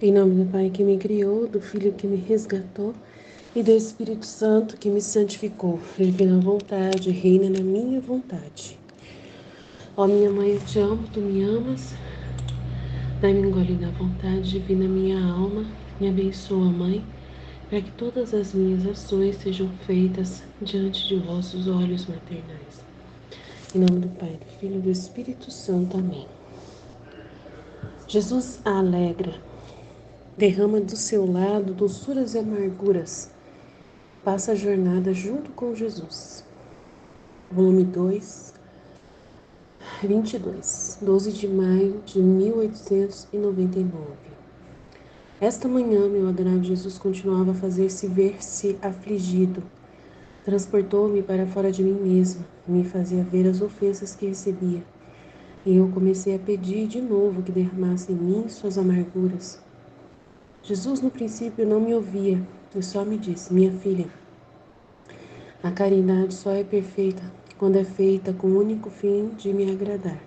Em nome do Pai que me criou, do Filho que me resgatou e do Espírito Santo que me santificou. Divina vontade, reina na minha vontade. Ó minha mãe, eu te amo, tu me amas. Dai-me um gole da vontade, divina minha alma. Me abençoa, Mãe, para que todas as minhas ações sejam feitas diante de vossos olhos maternais. Em nome do Pai, do Filho e do Espírito Santo. Amém. Jesus a alegra. Derrama do seu lado doçuras e amarguras. Passa a jornada junto com Jesus. Volume 2, 22, 12 de maio de 1899. Esta manhã, meu adorado Jesus continuava a fazer-se ver-se afligido. Transportou-me para fora de mim mesma e me fazia ver as ofensas que recebia. E eu comecei a pedir de novo que derramasse em mim suas amarguras. Jesus, no princípio, não me ouvia e só me disse: minha filha, a caridade só é perfeita quando é feita com o único fim de me agradar.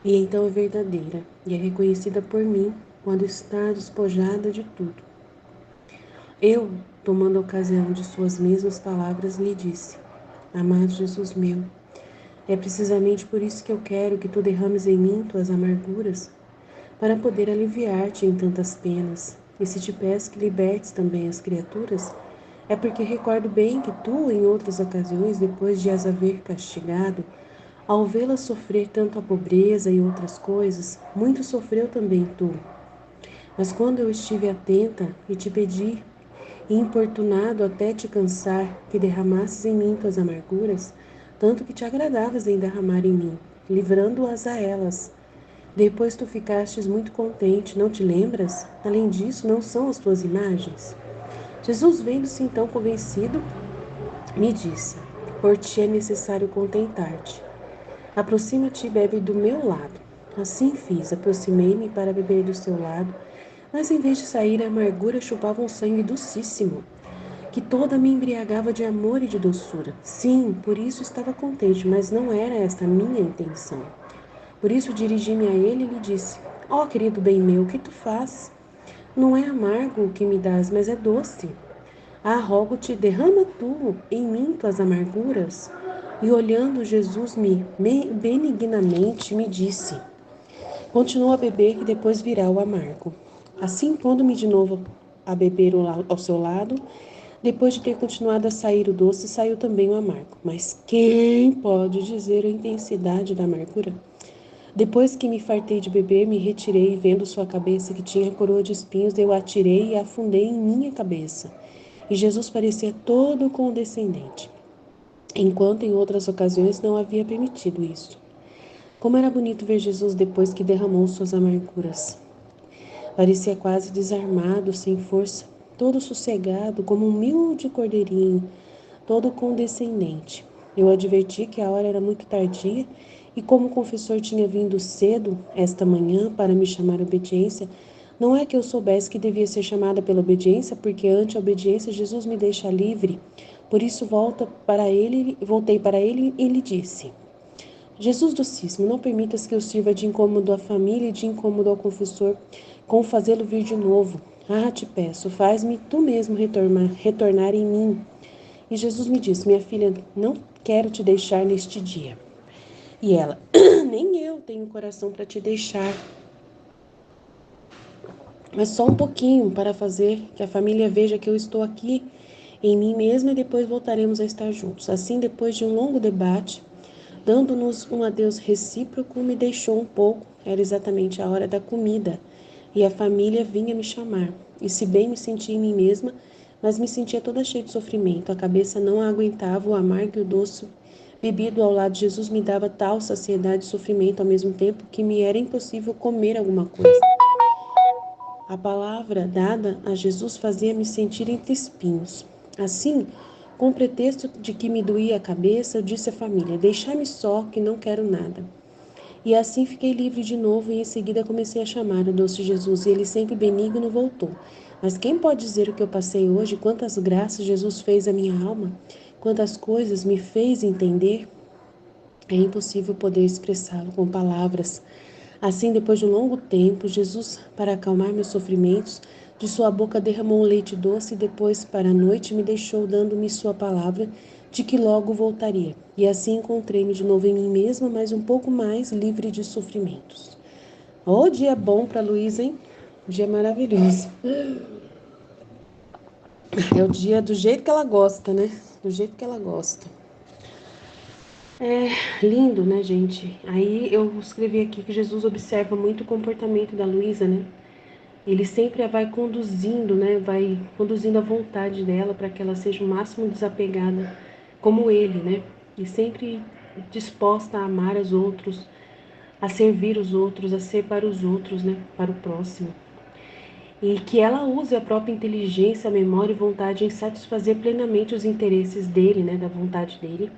E então é verdadeira e é reconhecida por mim quando está despojada de tudo. Eu, tomando a ocasião de suas mesmas palavras, lhe disse: amado Jesus meu, é precisamente por isso que eu quero que tu derrames em mim tuas amarguras, para poder aliviar-te em tantas penas. E se te peço que libertes também as criaturas, é porque recordo bem que tu, em outras ocasiões, depois de as haver castigado, ao vê-las sofrer tanto a pobreza e outras coisas, muito sofreu também tu. Mas quando eu estive atenta e te pedi, e importunado até te cansar, que derramasses em mim tuas amarguras, tanto que te agradavas em derramar em mim, livrando-as a elas. Depois tu ficastes muito contente, não te lembras? Além disso, não são as tuas imagens? Jesus, vendo-se então convencido, me disse: por ti é necessário contentar-te. Aproxima-te e bebe do meu lado. Assim fiz, aproximei-me para beber do seu lado, mas em vez de sair a amargura chupava um sangue docíssimo, que toda me embriagava de amor e de doçura. Sim, por isso estava contente, mas não era esta a minha intenção. Por isso dirigi-me a ele e lhe disse: ó, querido bem meu, o que tu fazes? Não é amargo o que me dás, mas é doce. Ah, rogo-te, derrama tu em mim tuas amarguras. E olhando Jesus benignamente me disse: continua a beber que depois virá o amargo. Assim, pondo-me de novo a beber ao seu lado, depois de ter continuado a sair o doce, saiu também o amargo. Mas quem pode dizer a intensidade da amargura? Depois que me fartei de beber, me retirei, vendo sua cabeça que tinha coroa de espinhos, eu a atirei e a afundei em minha cabeça. E Jesus parecia todo condescendente, enquanto em outras ocasiões não havia permitido isso. Como era bonito ver Jesus depois que derramou suas amarguras. Parecia quase desarmado, sem força, todo sossegado, como um humilde cordeirinho, todo condescendente. Eu adverti que a hora era muito tardia e como o confessor tinha vindo cedo esta manhã para me chamar à obediência, não é que eu soubesse que devia ser chamada pela obediência, porque ante a obediência Jesus me deixa livre. Por isso voltei para ele e lhe disse: Jesus docíssimo, não permitas que eu sirva de incômodo à família e de incômodo ao confessor, com fazê-lo vir de novo. Ah, te peço, faz-me tu mesmo retornar em mim. E Jesus me disse: minha filha, não quero te deixar neste dia. E ela: nem eu tenho coração para te deixar, mas só um pouquinho para fazer que a família veja que eu estou aqui em mim mesma e depois voltaremos a estar juntos. Assim, depois de um longo debate, dando-nos um adeus recíproco, me deixou um pouco. Era exatamente a hora da comida e a família vinha me chamar. E se bem me sentia em mim mesma, mas me sentia toda cheia de sofrimento. A cabeça não aguentava o amargo e o doce bebido ao lado de Jesus me dava tal saciedade e sofrimento ao mesmo tempo que me era impossível comer alguma coisa. A palavra dada a Jesus fazia-me sentir entre espinhos. Assim, com o pretexto de que me doía a cabeça, eu disse à família: deixai-me só, que não quero nada. E assim fiquei livre de novo e em seguida comecei a chamar o doce Jesus, e ele sempre benigno voltou. Mas quem pode dizer o que eu passei hoje, quantas graças Jesus fez à minha alma, quantas coisas me fez entender? É impossível poder expressá-lo com palavras. Assim, depois de um longo tempo, Jesus, para acalmar meus sofrimentos, de sua boca derramou um leite doce e depois, para a noite, me deixou dando-me sua palavra de que logo voltaria. E assim encontrei-me de novo em mim mesma, mas um pouco mais livre de sofrimentos. Ô, dia bom para Luísa, hein? Dia maravilhoso. É o dia do jeito que ela gosta, né? Do jeito que ela gosta. É lindo, né, gente? Aí eu escrevi aqui que Jesus observa muito o comportamento da Luísa, né? Ele sempre a vai conduzindo, né? Vai conduzindo a vontade dela para que ela seja o máximo desapegada como ele, né? E sempre disposta a amar os outros, a servir os outros, a ser para os outros, né? Para o próximo. E que ela use a própria inteligência, memória e vontade em satisfazer plenamente os interesses dele, né? Da vontade dele.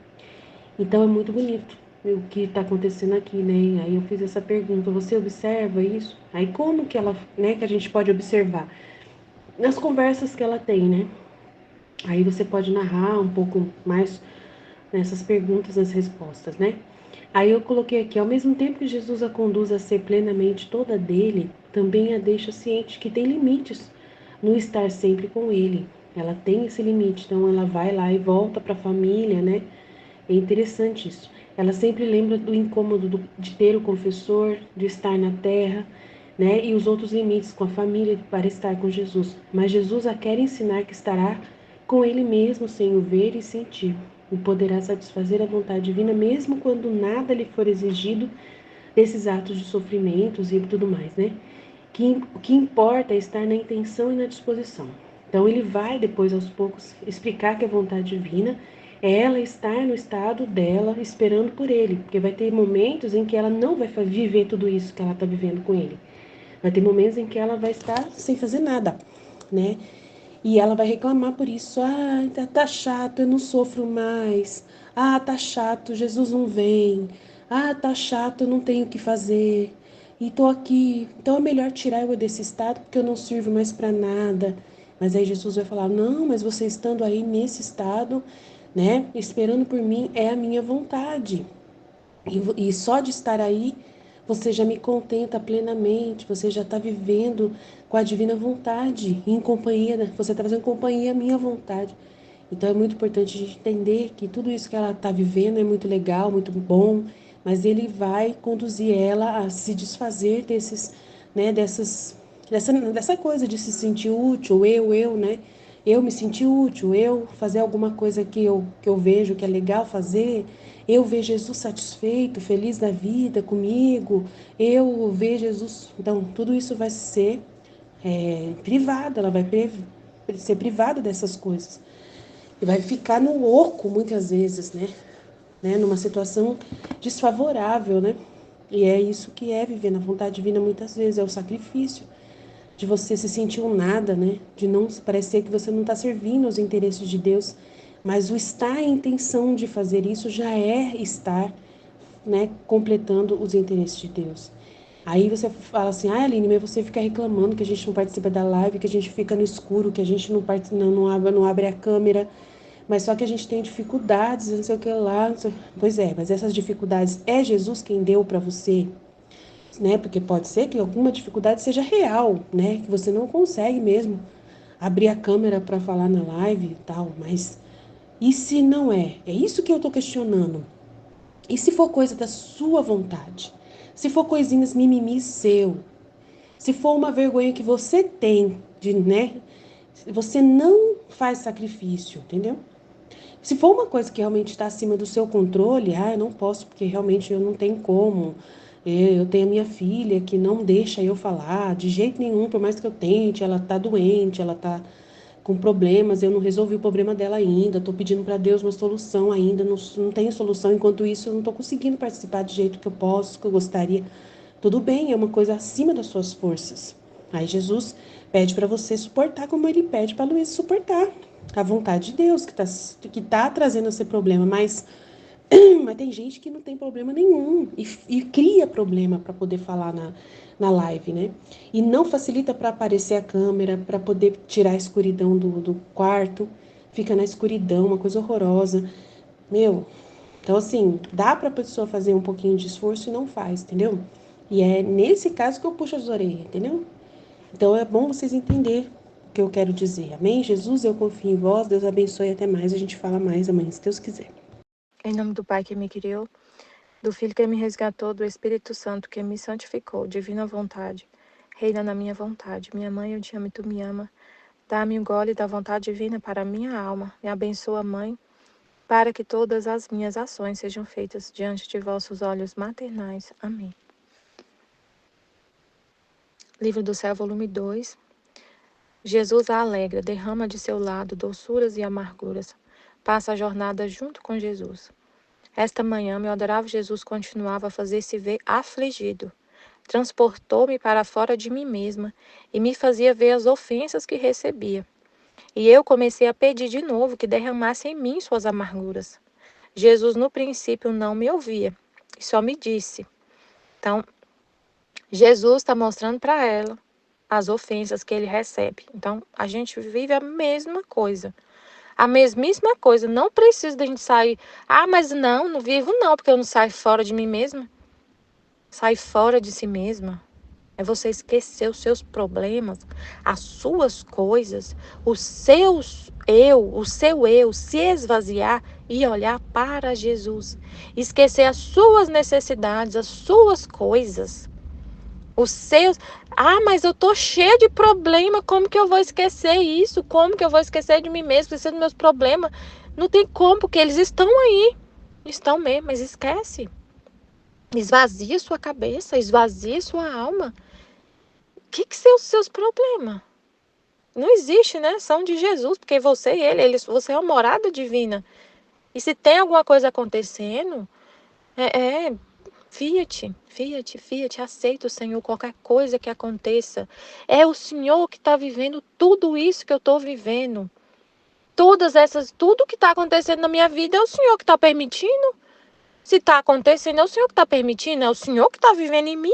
Então é muito bonito o que está acontecendo aqui, né? Aí eu fiz essa pergunta: você observa isso? Aí como que ela, né? Que a gente pode observar nas conversas que ela tem, né? Aí você pode narrar um pouco mais nessas perguntas, as respostas, né? Aí eu coloquei aqui: ao mesmo tempo que Jesus a conduz a ser plenamente toda dele, também a deixa ciente que tem limites no estar sempre com ele. Ela tem esse limite, então ela vai lá e volta para a família, né? É interessante isso. Ela sempre lembra do incômodo de ter o confessor, de estar na terra, né? E os outros limites com a família para estar com Jesus. Mas Jesus a quer ensinar que estará com ele mesmo sem o ver e sentir. E poderá satisfazer a vontade divina mesmo quando nada lhe for exigido desses atos de sofrimentos e tudo mais, né? O que importa é estar na intenção e na disposição. Então ele vai depois aos poucos explicar que a vontade divina é ela estar no estado dela esperando por ele, porque vai ter momentos em que ela não vai viver tudo isso que ela está vivendo com ele. Vai ter momentos em que ela vai estar sem fazer nada, né? E ela vai reclamar por isso. Ah, tá chato, eu não sofro mais. Ah, tá chato, Jesus não vem. Ah, tá chato, eu não tenho o que fazer. E tô aqui. Então é melhor tirar eu desse estado porque eu não sirvo mais para nada. Mas aí Jesus vai falar: não, mas você estando aí nesse estado, né, esperando por mim, é a minha vontade. E só de estar aí, você já me contenta plenamente, você já está vivendo com a divina vontade, em companhia, você está fazendo companhia à minha vontade. Então é muito importante a gente entender que tudo isso que ela está vivendo é muito legal, muito bom, mas ele vai conduzir ela a se desfazer desses, né, dessa coisa de se sentir útil, né? Eu me sentir útil, eu fazer alguma coisa que eu vejo que é legal fazer, eu ver Jesus satisfeito, feliz da vida comigo, eu ver Jesus. Então, tudo isso vai ser privado, ela vai ser privada dessas coisas. E vai ficar no oco muitas vezes, né? Numa situação desfavorável, né? E é isso que é viver na vontade divina muitas vezes, é o sacrifício de você se sentir um nada, né? De não parecer que você não está servindo aos interesses de Deus, mas o estar em intenção de fazer isso já é estar, né, completando os interesses de Deus. Aí você fala assim: ah, Aline, mas você fica reclamando que a gente não participa da live, que a gente fica no escuro, que a gente não abre a câmera, mas só que a gente tem dificuldades, não sei o que lá. Pois é, mas essas dificuldades é Jesus quem deu para você, né? Porque pode ser que alguma dificuldade seja real, né? Que você não consegue mesmo abrir a câmera para falar na live e tal, mas e se não é? É isso que eu tô questionando. E se for coisa da sua vontade? Se for coisinhas mimimi seu? Se for uma vergonha que você tem de, né? Você não faz sacrifício, entendeu? Se for uma coisa que realmente está acima do seu controle, eu não posso, porque realmente eu não tenho como. Eu tenho a minha filha que não deixa eu falar de jeito nenhum, por mais que eu tente, ela está doente, ela está com problemas, eu não resolvi o problema dela ainda, estou pedindo para Deus uma solução ainda, não tenho solução, enquanto isso eu não estou conseguindo participar do jeito que eu posso, que eu gostaria. Tudo bem, é uma coisa acima das suas forças. Aí Jesus pede para você suportar como ele pede para Luiz suportar a vontade de Deus que tá trazendo esse problema, mas tem gente que não tem problema nenhum e cria problema para poder falar na live, né? E não facilita para aparecer a câmera, para poder tirar a escuridão do quarto, fica na escuridão, uma coisa horrorosa. Meu, então assim, dá para a pessoa fazer um pouquinho de esforço e não faz, entendeu? E é nesse caso que eu puxo as orelhas, entendeu? Então é bom vocês entenderem o que eu quero dizer. Amém? Jesus, eu confio em vós. Deus abençoe. Até mais. A gente fala mais amanhã, se Deus quiser. Em nome do Pai que me criou, do Filho que me resgatou, do Espírito Santo que me santificou, divina vontade, reina na minha vontade. Minha mãe, eu te amo e tu me ama. Dá-me um gole da vontade divina para a minha alma. Me abençoa, Mãe, para que todas as minhas ações sejam feitas diante de vossos olhos maternais. Amém. Livro do Céu, volume 2. Jesus a alegra, derrama de seu lado doçuras e amarguras. Passa a jornada junto com Jesus. Esta manhã, meu adorável Jesus continuava a fazer-se ver afligido. Transportou-me para fora de mim mesma e me fazia ver as ofensas que recebia. E eu comecei a pedir de novo que derramasse em mim suas amarguras. Jesus, no princípio, não me ouvia e só me disse. Então, Jesus está mostrando para ela as ofensas que ele recebe. Então, a gente vive a mesma coisa. A mesmíssima coisa. Não precisa da gente sair. Ah, mas não vivo não, porque eu não saio fora de mim mesma. Sair fora de si mesma. É você esquecer os seus problemas, as suas coisas, o seu eu, se esvaziar e olhar para Jesus. Esquecer as suas necessidades, as suas coisas, os seus. Ah, mas eu tô cheia de problema, como que eu vou esquecer isso? Como que eu vou esquecer de mim mesmo, esquecer dos meus problemas? Não tem como, porque eles estão aí. Estão mesmo, mas esquece. Esvazia sua cabeça, esvazia sua alma. O que são os seus problemas? Não existe, né? São de Jesus, porque você e você é uma morada divina. E se tem alguma coisa acontecendo, Fiat, aceita o Senhor, qualquer coisa que aconteça. É o Senhor que está vivendo tudo isso que eu estou vivendo. Tudo que está acontecendo na minha vida é o Senhor que está permitindo. Se está acontecendo, é o Senhor que está permitindo, é o Senhor que está vivendo em mim.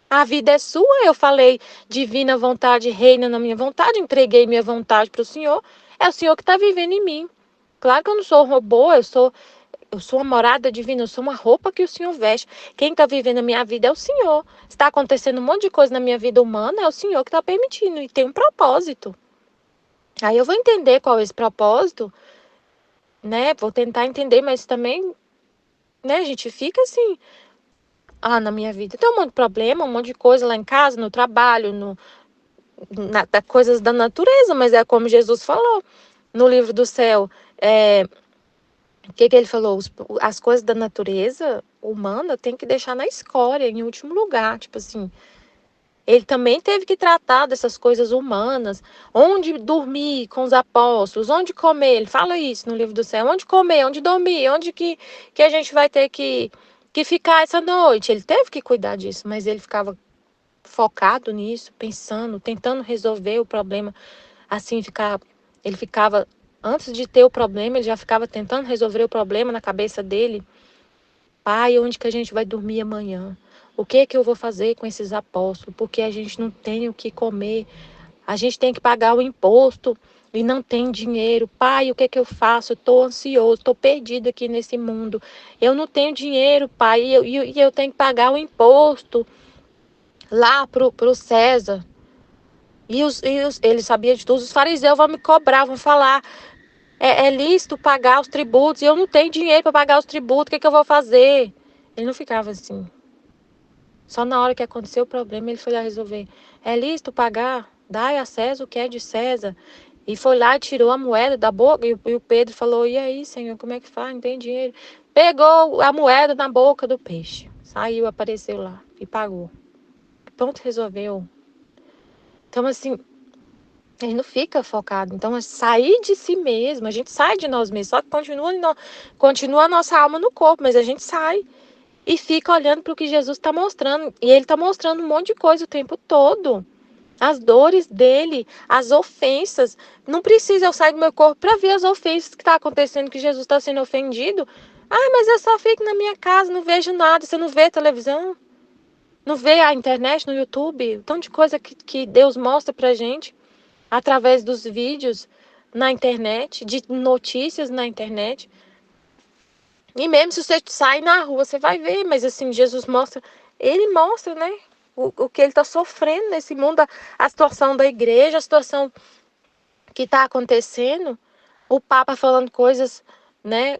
A vida é sua, eu falei, divina vontade reina na minha vontade, entreguei minha vontade para o Senhor, é o Senhor que está vivendo em mim. Claro que eu não sou um robô, eu sou uma morada divina, eu sou uma roupa que o Senhor veste. Quem está vivendo a minha vida é o Senhor. Está acontecendo um monte de coisa na minha vida humana, é o Senhor que está permitindo, e tem um propósito. Aí eu vou entender qual é esse propósito, né? Vou tentar entender, mas também, né, a gente fica assim, na minha vida tem um monte de problema, um monte de coisa lá em casa, no trabalho, coisas da natureza, mas é como Jesus falou no livro do céu. O que ele falou? As coisas da natureza humana tem que deixar na escória, em último lugar. Tipo assim, ele também teve que tratar dessas coisas humanas. Onde dormir com os apóstolos, onde comer. Ele fala isso no livro do céu. Onde comer, onde dormir, onde que a gente vai ter que ficar essa noite. Ele teve que cuidar disso, mas ele ficava focado nisso, pensando, tentando resolver o problema. Assim, ele ficava, antes de ter o problema, ele já ficava tentando resolver o problema na cabeça dele. Pai, onde que a gente vai dormir amanhã? O que que eu vou fazer com esses apóstolos? Porque a gente não tem o que comer. A gente tem que pagar o imposto e não tem dinheiro. Pai, o que que eu faço? Eu estou ansioso, estou perdido aqui nesse mundo. Eu não tenho dinheiro, pai, e eu tenho que pagar o imposto lá pro César. Ele sabia de tudo. Os fariseus vão me cobrar, vão falar, é lícito pagar os tributos, e eu não tenho dinheiro para pagar os tributos, o que eu vou fazer? Ele não ficava assim. Só na hora que aconteceu o problema, ele foi lá resolver. É lícito pagar? Dai a César o que é de César. E foi lá e tirou a moeda da boca, e o Pedro falou, e aí, Senhor, como é que faz? Não tem dinheiro. Pegou a moeda na boca do peixe. Saiu, apareceu lá e pagou. Pronto, resolveu. Então, assim, a gente não fica focado. Então, é sair de si mesmo, a gente sai de nós mesmos, só que continua a nossa alma no corpo, mas a gente sai e fica olhando para o que Jesus está mostrando. E ele está mostrando um monte de coisa o tempo todo. As dores dele, as ofensas. Não precisa eu sair do meu corpo para ver as ofensas que está acontecendo, que Jesus está sendo ofendido. Ah, mas eu só fico na minha casa, não vejo nada. Você não vê televisão? Não vê a internet, no YouTube? Tanto de coisa que Deus mostra pra gente através dos vídeos na internet, de notícias na internet. E mesmo se você sair na rua, você vai ver, mas assim, Jesus mostra, ele mostra, né? O que ele está sofrendo nesse mundo, a situação da igreja, a situação que está acontecendo, o Papa falando coisas, né,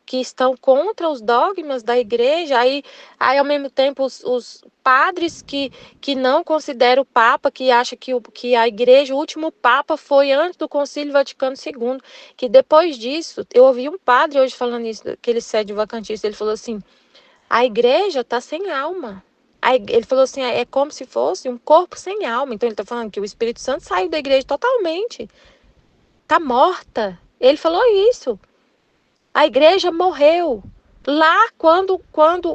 que estão contra os dogmas da igreja, aí ao mesmo tempo os padres que não consideram o Papa, que acham que a igreja, o último Papa foi antes do Concílio Vaticano II, que depois disso, eu ouvi um padre hoje falando isso, aquele sede vacantista, ele falou assim, a igreja está sem alma. Ele falou assim, é como se fosse um corpo sem alma. Então ele está falando que o Espírito Santo saiu da igreja totalmente. Está morta. Ele falou isso. A igreja morreu. Lá quando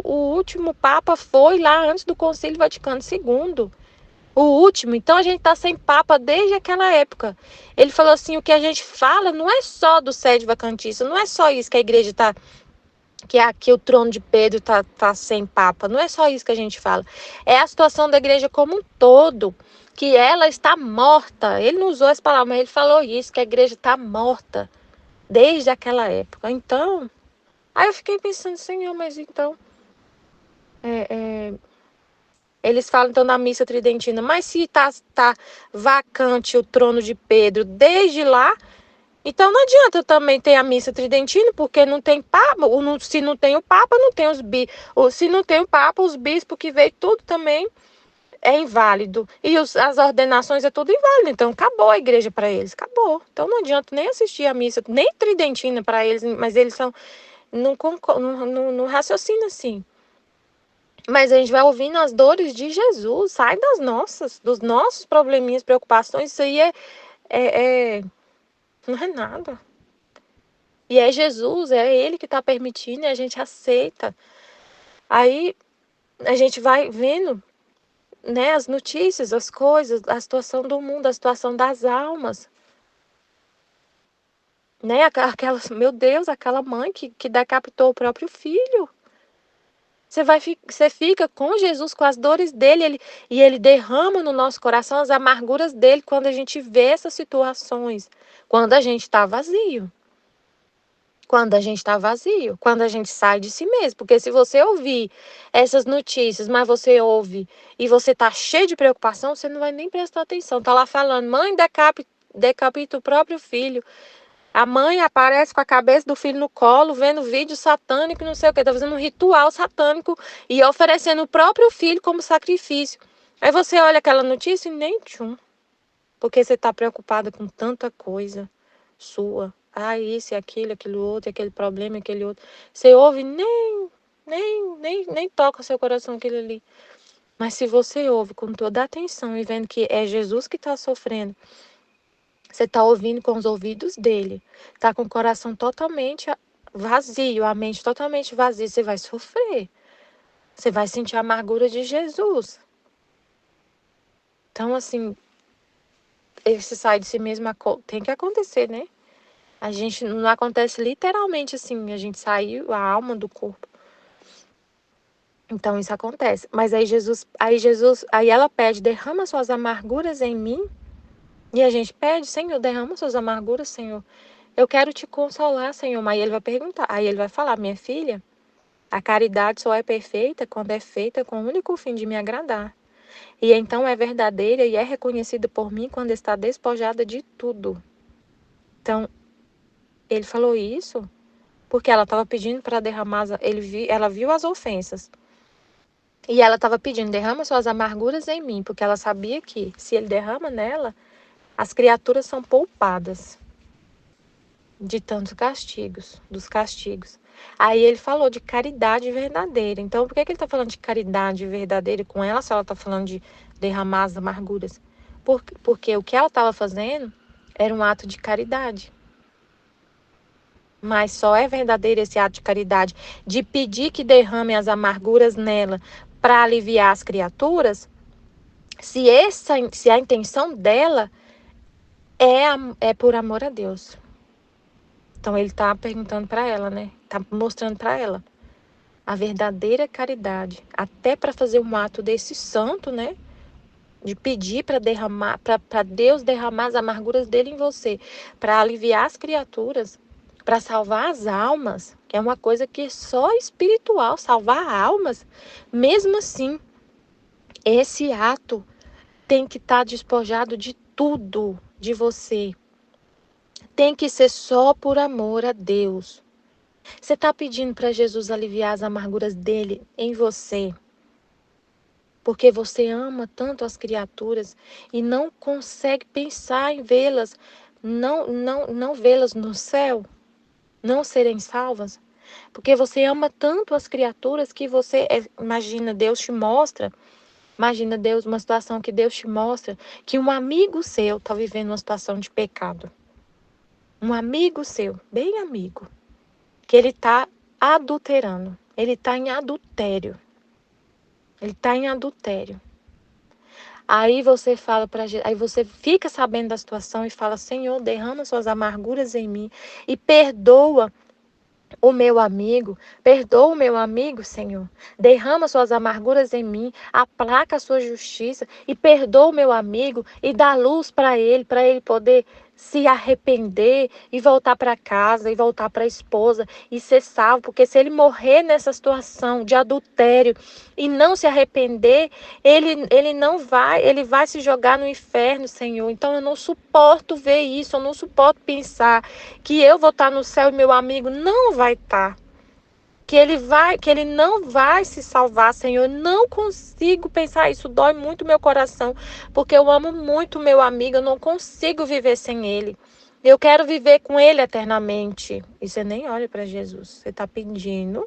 o último Papa foi, lá antes do Concílio Vaticano II. O último. Então a gente está sem Papa desde aquela época. Ele falou assim, o que a gente fala não é só do sede vacantista, não é só isso que a igreja está... que aqui o trono de Pedro tá sem papa. Não é só isso que a gente fala. É a situação da igreja como um todo, que ela está morta. Ele não usou essa palavra, mas ele falou isso, que a igreja está morta desde aquela época. Então, aí eu fiquei pensando, Senhor, mas então... eles falam então na missa tridentina, mas se tá vacante o trono de Pedro desde lá, então não adianta também ter a missa tridentina, porque não tem papa, se não tem o papa, não tem os bispos, se não tem o papa, os bispos que veio tudo também é inválido. E as ordenações é tudo inválido, então acabou a igreja para eles, acabou. Então não adianta nem assistir a missa, nem tridentina para eles, mas eles não raciocinam assim. Mas a gente vai ouvindo as dores de Jesus, sai dos nossos probleminhas, preocupações, isso aí não é nada. E é Jesus, é Ele que está permitindo e a gente aceita. Aí a gente vai vendo, né, as notícias, as coisas, a situação do mundo, a situação das almas. Né? Meu Deus, aquela mãe que decapitou o próprio filho. Você fica com Jesus, com as dores dele, e ele derrama no nosso coração as amarguras dele quando a gente vê essas situações, quando a gente está vazio. Quando a gente está vazio, quando a gente sai de si mesmo. Porque se você ouvir essas notícias, mas você ouve e você está cheio de preocupação, você não vai nem prestar atenção. Está lá falando, mãe decapita o próprio filho. A mãe aparece com a cabeça do filho no colo, vendo vídeo satânico, não sei o que, está fazendo um ritual satânico e oferecendo o próprio filho como sacrifício. Aí você olha aquela notícia e nem tchum. Porque você está preocupada com tanta coisa sua. Isso e aquilo outro, aquele problema, aquele outro. Você ouve, nem toca o seu coração aquele ali. Mas se você ouve com toda a atenção e vendo que é Jesus que está sofrendo, você está ouvindo com os ouvidos dele, está com o coração totalmente vazio, a mente totalmente vazia, você vai sofrer. Você vai sentir a amargura de Jesus. Então, assim, esse sai de si mesmo tem que acontecer, né? A gente não acontece literalmente assim, a gente saiu a alma do corpo. Então isso acontece. Mas aí ela pede, derrama suas amarguras em mim. E a gente pede, Senhor, derrama suas amarguras, Senhor. Eu quero te consolar, Senhor. Mas ele vai perguntar, aí ele vai falar, minha filha, a caridade só é perfeita quando é feita com o único fim de me agradar. E então é verdadeira e é reconhecida por mim quando está despojada de tudo. Então, ele falou isso porque ela estava pedindo para derramar, ela viu as ofensas. E ela estava pedindo, derrama suas amarguras em mim, porque ela sabia que se ele derrama nela, as criaturas são poupadas de tantos castigos, dos castigos. Aí ele falou de caridade verdadeira. Então, por que ele está falando de caridade verdadeira com ela, se ela está falando de derramar as amarguras? Porque o que ela estava fazendo era um ato de caridade. Mas só é verdadeiro esse ato de caridade, de pedir que derrame as amarguras nela para aliviar as criaturas, se a intenção dela é por amor a Deus. Então ele está perguntando para ela, né? Está mostrando para ela a verdadeira caridade, até para fazer um ato desse santo, né? De pedir para Deus derramar as amarguras dele em você, para aliviar as criaturas, para salvar as almas. que é uma coisa que é só espiritual, salvar almas. Mesmo assim, esse ato tem que estar despojado de tudo de você. Tem que ser só por amor a Deus. Você está pedindo para Jesus aliviar as amarguras dele em você, porque você ama tanto as criaturas e não consegue pensar em vê-las, não vê-las no céu, não serem salvas, porque você ama tanto as criaturas que você imagina Deus te mostra, imagina Deus uma situação que Deus te mostra que um amigo seu está vivendo uma situação de pecado, um amigo seu, bem amigo, que ele está adulterando, ele está em adultério. Ele está em adultério. Aí você fala para aí você fica sabendo da situação e fala: Senhor, derrama suas amarguras em mim e perdoa o meu amigo, Senhor. Derrama suas amarguras em mim, aplaca a sua justiça e perdoa o meu amigo e dá luz para ele poder se arrepender e voltar para casa e voltar para a esposa e ser salvo, porque se ele morrer nessa situação de adultério e não se arrepender, ele vai se jogar no inferno, Senhor. Então eu não suporto ver isso, eu não suporto pensar que eu vou estar no céu e meu amigo não vai estar. Que ele não vai se salvar, Senhor. Eu não consigo pensar isso, dói muito meu coração, porque eu amo muito meu amigo, eu não consigo viver sem ele. Eu quero viver com ele eternamente. E você nem olha para Jesus. Você está pedindo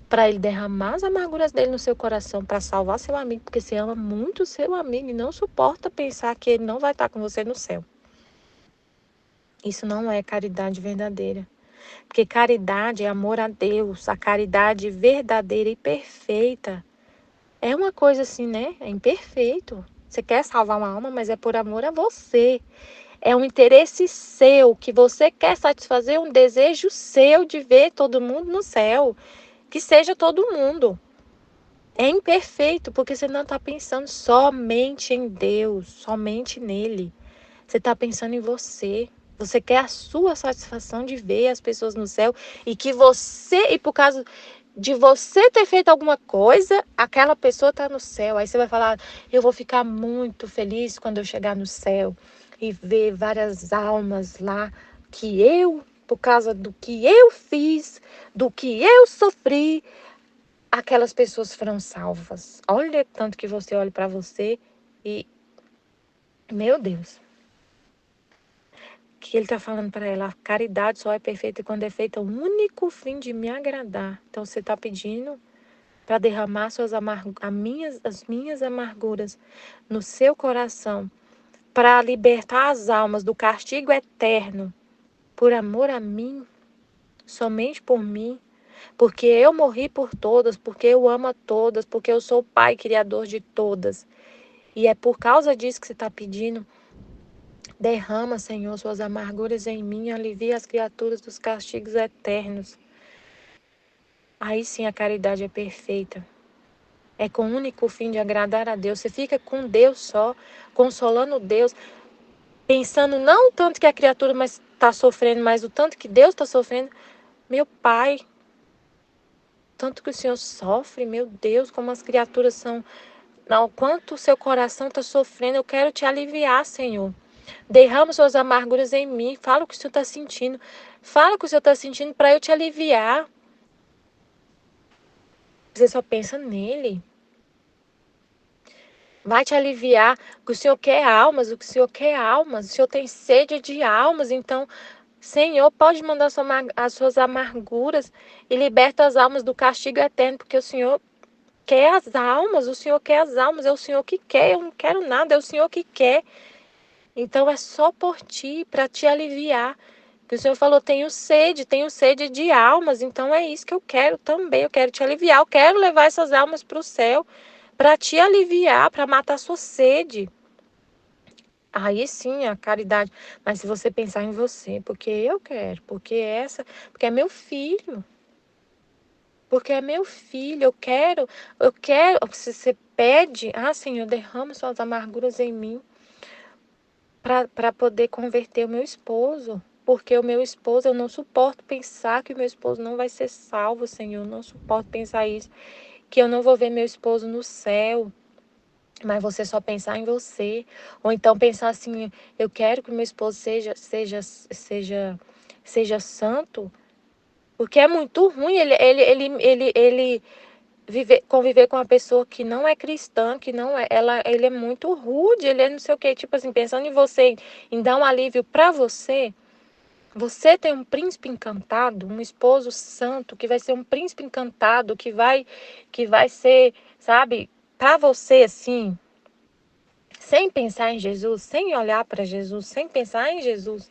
para ele derramar as amarguras dele no seu coração para salvar seu amigo, porque você ama muito seu amigo e não suporta pensar que ele não vai estar com você no céu. Isso não é caridade verdadeira. Porque caridade é amor a Deus, a caridade verdadeira e perfeita. É uma coisa assim, né? É imperfeito. Você quer salvar uma alma, mas é por amor a você. É um interesse seu, que você quer satisfazer um desejo seu de ver todo mundo no céu. Que seja todo mundo. É imperfeito, porque você não está pensando somente em Deus, somente nele. Você está pensando em você. Você quer a sua satisfação de ver as pessoas no céu e por causa de você ter feito alguma coisa, aquela pessoa está no céu. Aí você vai falar: eu vou ficar muito feliz quando eu chegar no céu e ver várias almas lá por causa do que eu fiz, do que eu sofri, aquelas pessoas foram salvas. Olha tanto que você olha para você e, meu Deus. Que ele está falando para ela: a caridade só é perfeita quando é feita o único fim de me agradar. Então você está pedindo para derramar as minhas amarguras no seu coração, para libertar as almas do castigo eterno, por amor a mim, somente por mim, porque eu morri por todas, porque eu amo a todas, porque eu sou o Pai Criador de todas. E é por causa disso que você está pedindo. Derrama, Senhor, suas amarguras em mim, alivia as criaturas dos castigos eternos. Aí sim a caridade é perfeita. É com o único fim de agradar a Deus. Você fica com Deus só, consolando Deus, pensando não o tanto que a criatura está sofrendo, mas o tanto que Deus está sofrendo. Meu Pai, tanto que o Senhor sofre, meu Deus, como as criaturas são. Não, quanto o seu coração está sofrendo, eu quero te aliviar, Senhor. Derrama suas amarguras em mim. Fala o que o Senhor está sentindo. Fala o que o Senhor está sentindo para eu te aliviar. Você só pensa nele. Vai te aliviar. O que o Senhor quer é almas. O que o Senhor quer é almas. O Senhor tem sede de almas. Então, Senhor, pode mandar as suas amarguras e liberta as almas do castigo eterno. Porque o Senhor quer as almas. O Senhor quer as almas. É o Senhor que quer. Eu não quero nada. É o Senhor que quer. Então é só por ti, para te aliviar. Que o Senhor falou: tenho sede de almas. Então é isso que eu quero também. Eu quero te aliviar. Eu quero levar essas almas para o céu, para te aliviar, para matar a sua sede. Aí sim a caridade. Mas se você pensar em você, porque eu quero, porque é meu filho. Porque é meu filho, eu quero. Se você pede: Senhor, derrama suas amarguras em mim, para poder converter o meu esposo. porque o meu esposo, eu não suporto pensar que o meu esposo não vai ser salvo, Senhor. Eu não suporto pensar isso, que eu não vou ver meu esposo no céu. Mas você só pensar em você. Ou então pensar assim, eu quero que o meu esposo seja santo, porque é muito ruim ele conviver com uma pessoa que não é cristã, que não é, ele é muito rude, ele é não sei o quê, tipo assim, pensando em você, em dar um alívio para você. Você tem um príncipe encantado, um esposo santo, que vai ser um príncipe encantado, que vai ser, sabe, para você assim, sem pensar em Jesus, sem olhar para Jesus, sem pensar em Jesus,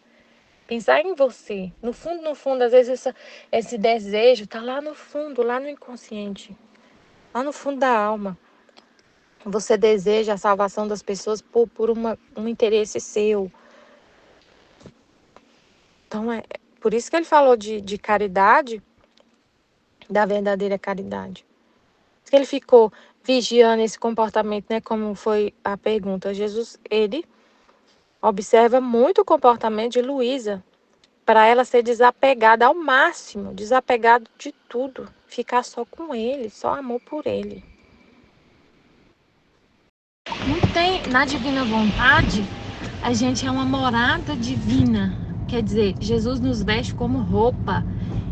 pensar em você. No fundo, às vezes esse desejo tá lá no fundo, lá no inconsciente, lá no fundo da alma. Você deseja a salvação das pessoas por um interesse seu. Então, é por isso que ele falou de caridade, da verdadeira caridade. Que ele ficou vigiando esse comportamento, né? Como foi a pergunta. Jesus, ele observa muito o comportamento de Luísa, para ela ser desapegada ao máximo, desapegada de tudo, ficar só com ele, só amor por ele. Não tem, na divina vontade, a gente é uma morada divina. Quer dizer, Jesus nos veste como roupa.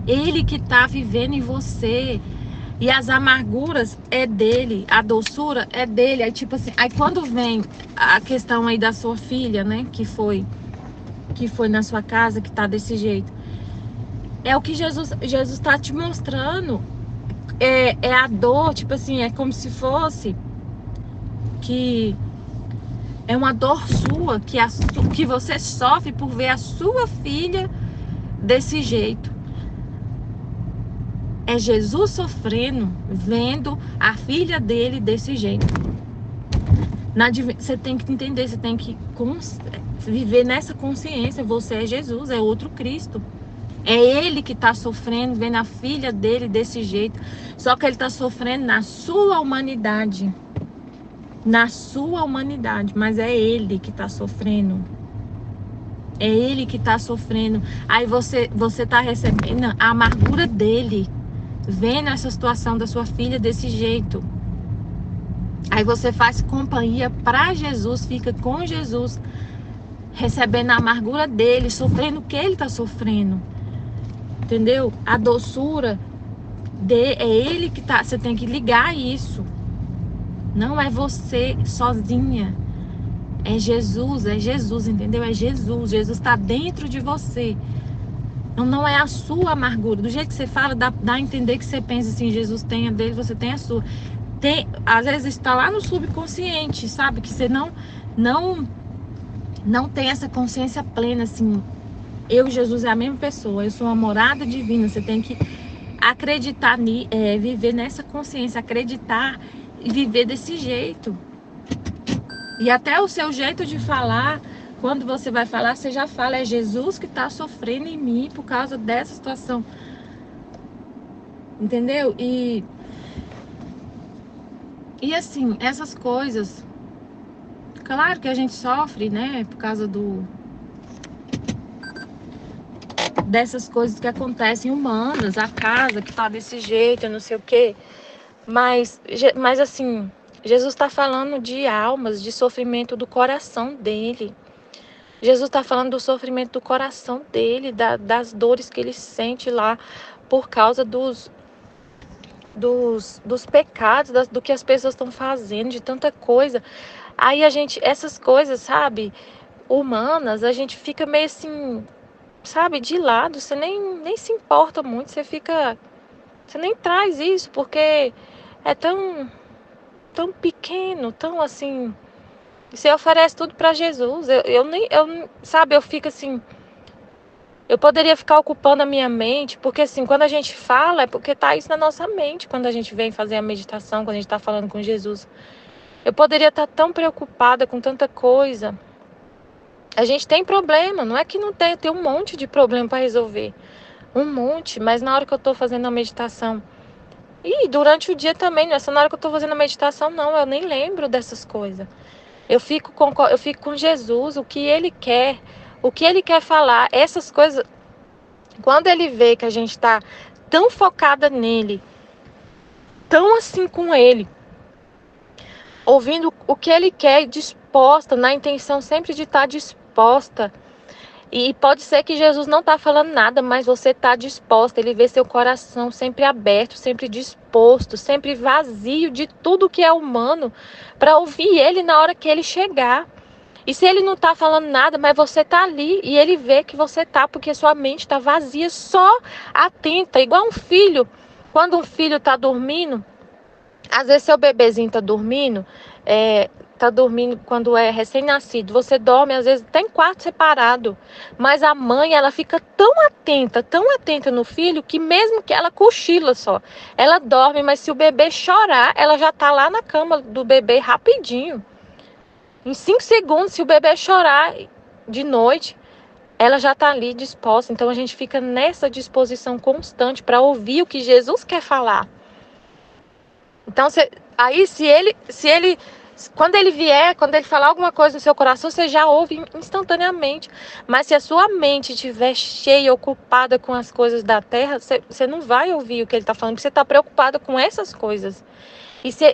Ele que está vivendo em você. E as amarguras é dele, a doçura é dele. Aí, tipo assim, aí quando vem a questão aí da sua filha, né, que foi na sua casa, que tá desse jeito, é o que Jesus tá te mostrando. É a dor, tipo assim, é como se fosse que é uma dor sua, que você sofre por ver a sua filha desse jeito. É Jesus sofrendo, vendo a filha dele desse jeito. Você tem que entender, você tem que viver nessa consciência. Você é Jesus, é outro Cristo. É ele que está sofrendo, vendo a filha dele desse jeito. Só que ele está sofrendo na sua humanidade. Na sua humanidade. Mas é ele que está sofrendo. É ele que está sofrendo. Aí você está recebendo a amargura dele, vendo essa situação da sua filha desse jeito. Aí você faz companhia para Jesus, fica com Jesus, recebendo a amargura dele, sofrendo o que ele está sofrendo. Entendeu? A doçura é ele que tá. Você tem que ligar isso. Não é você sozinha. É Jesus, entendeu? É Jesus. Jesus está dentro de você. Então não é a sua amargura. Do jeito que você fala, dá a entender que você pensa assim, Jesus tem a dele, você tem a sua. Às vezes está lá no subconsciente, sabe? Que você não tem essa consciência plena, assim. Eu e Jesus é a mesma pessoa. Eu sou uma morada divina. Você tem que acreditar, viver nessa consciência, acreditar e viver desse jeito. E até o seu jeito de falar, quando você vai falar, você já fala, é Jesus que está sofrendo em mim por causa dessa situação. Entendeu? E assim, essas coisas, claro que a gente sofre, né, por causa dessas coisas que acontecem humanas, a casa que tá desse jeito, eu não sei o quê. Mas assim, Jesus está falando de almas, de sofrimento do coração dele. Jesus está falando do sofrimento do coração dele, das dores que ele sente lá por causa dos pecados, do que as pessoas estão fazendo, de tanta coisa. Aí essas coisas, sabe, humanas, a gente fica meio assim, sabe, de lado, você nem se importa muito, você nem traz isso, porque é tão pequeno, tão assim. Você oferece tudo para Jesus. Sabe, eu fico assim. Eu poderia ficar ocupando a minha mente, porque assim, quando a gente fala, é porque tá isso na nossa mente, quando a gente vem fazer a meditação, quando a gente tá falando com Jesus. Eu poderia estar tão preocupada com tanta coisa. A gente tem problema, não é que não tem um monte de problema para resolver. Um monte, mas na hora que eu tô fazendo a meditação, e durante o dia também, não é só na hora que eu tô fazendo a meditação, não, eu nem lembro dessas coisas. Eu fico com Jesus, o que ele quer, o que ele quer falar, essas coisas. Quando ele vê que a gente está tão focada nele, tão assim com ele, ouvindo o que ele quer, disposta, na intenção sempre de estar disposta. E pode ser que Jesus não está falando nada, mas você está disposta. Ele vê seu coração sempre aberto, sempre disposto, sempre vazio de tudo que é humano, para ouvir ele na hora que ele chegar. E se ele não está falando nada, mas você está ali e ele vê que você está, porque sua mente está vazia, só atenta, igual um filho. Quando um filho está dormindo, às vezes seu bebezinho está dormindo, quando é recém-nascido, você dorme, às vezes tem quarto separado, mas a mãe, ela fica tão atenta no filho, que mesmo que ela cochila só, ela dorme, mas se o bebê chorar, ela já está lá na cama do bebê rapidinho. Em 5 segundos, se o bebê chorar de noite, ela já está ali disposta. Então a gente fica nessa disposição constante para ouvir o que Jesus quer falar. Então, aí quando ele vier, quando ele falar alguma coisa no seu coração, você já ouve instantaneamente. Mas se a sua mente estiver cheia, ocupada com as coisas da terra, você não vai ouvir o que ele está falando, porque você está preocupada com essas coisas. E se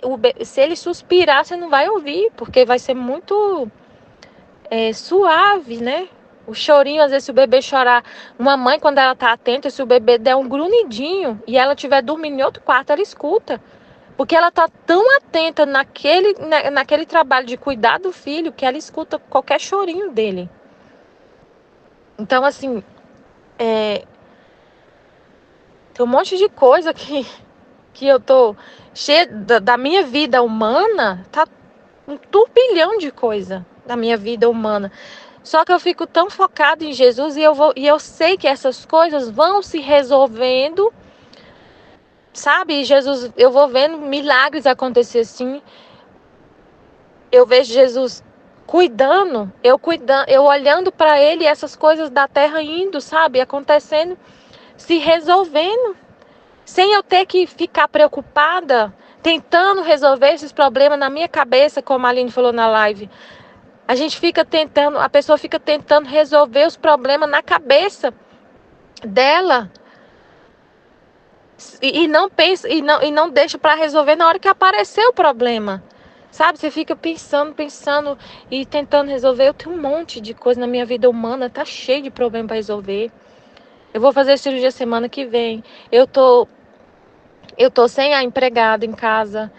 ele suspirar, você não vai ouvir, porque vai ser muito suave, né? O chorinho, às vezes, se o bebê chorar, uma mãe, quando ela está atenta, se o bebê der um grunhidinho e ela estiver dormindo em outro quarto, ela escuta. Porque ela está tão atenta naquele trabalho de cuidar do filho, que ela escuta qualquer chorinho dele. Então, assim, tem um monte de coisa que eu tô cheia da minha vida humana, tá um turbilhão de coisa da minha vida humana. Só que eu fico tão focada em Jesus e eu sei que essas coisas vão se resolvendo, sabe? Jesus, eu vou vendo milagres acontecer assim. Eu vejo Jesus cuidando, eu olhando para ele, essas coisas da terra indo, sabe? Acontecendo, se resolvendo, sem eu ter que ficar preocupada, tentando resolver esses problemas na minha cabeça, como a Aline falou na live. A pessoa fica tentando resolver os problemas na cabeça dela. E não pensa, e não deixa para resolver na hora que aparecer o problema. Sabe, você fica pensando e tentando resolver. Eu tenho um monte de coisa na minha vida humana, tá cheio de problema para resolver. Eu vou fazer cirurgia semana que vem. Eu tô sem a empregada em casa.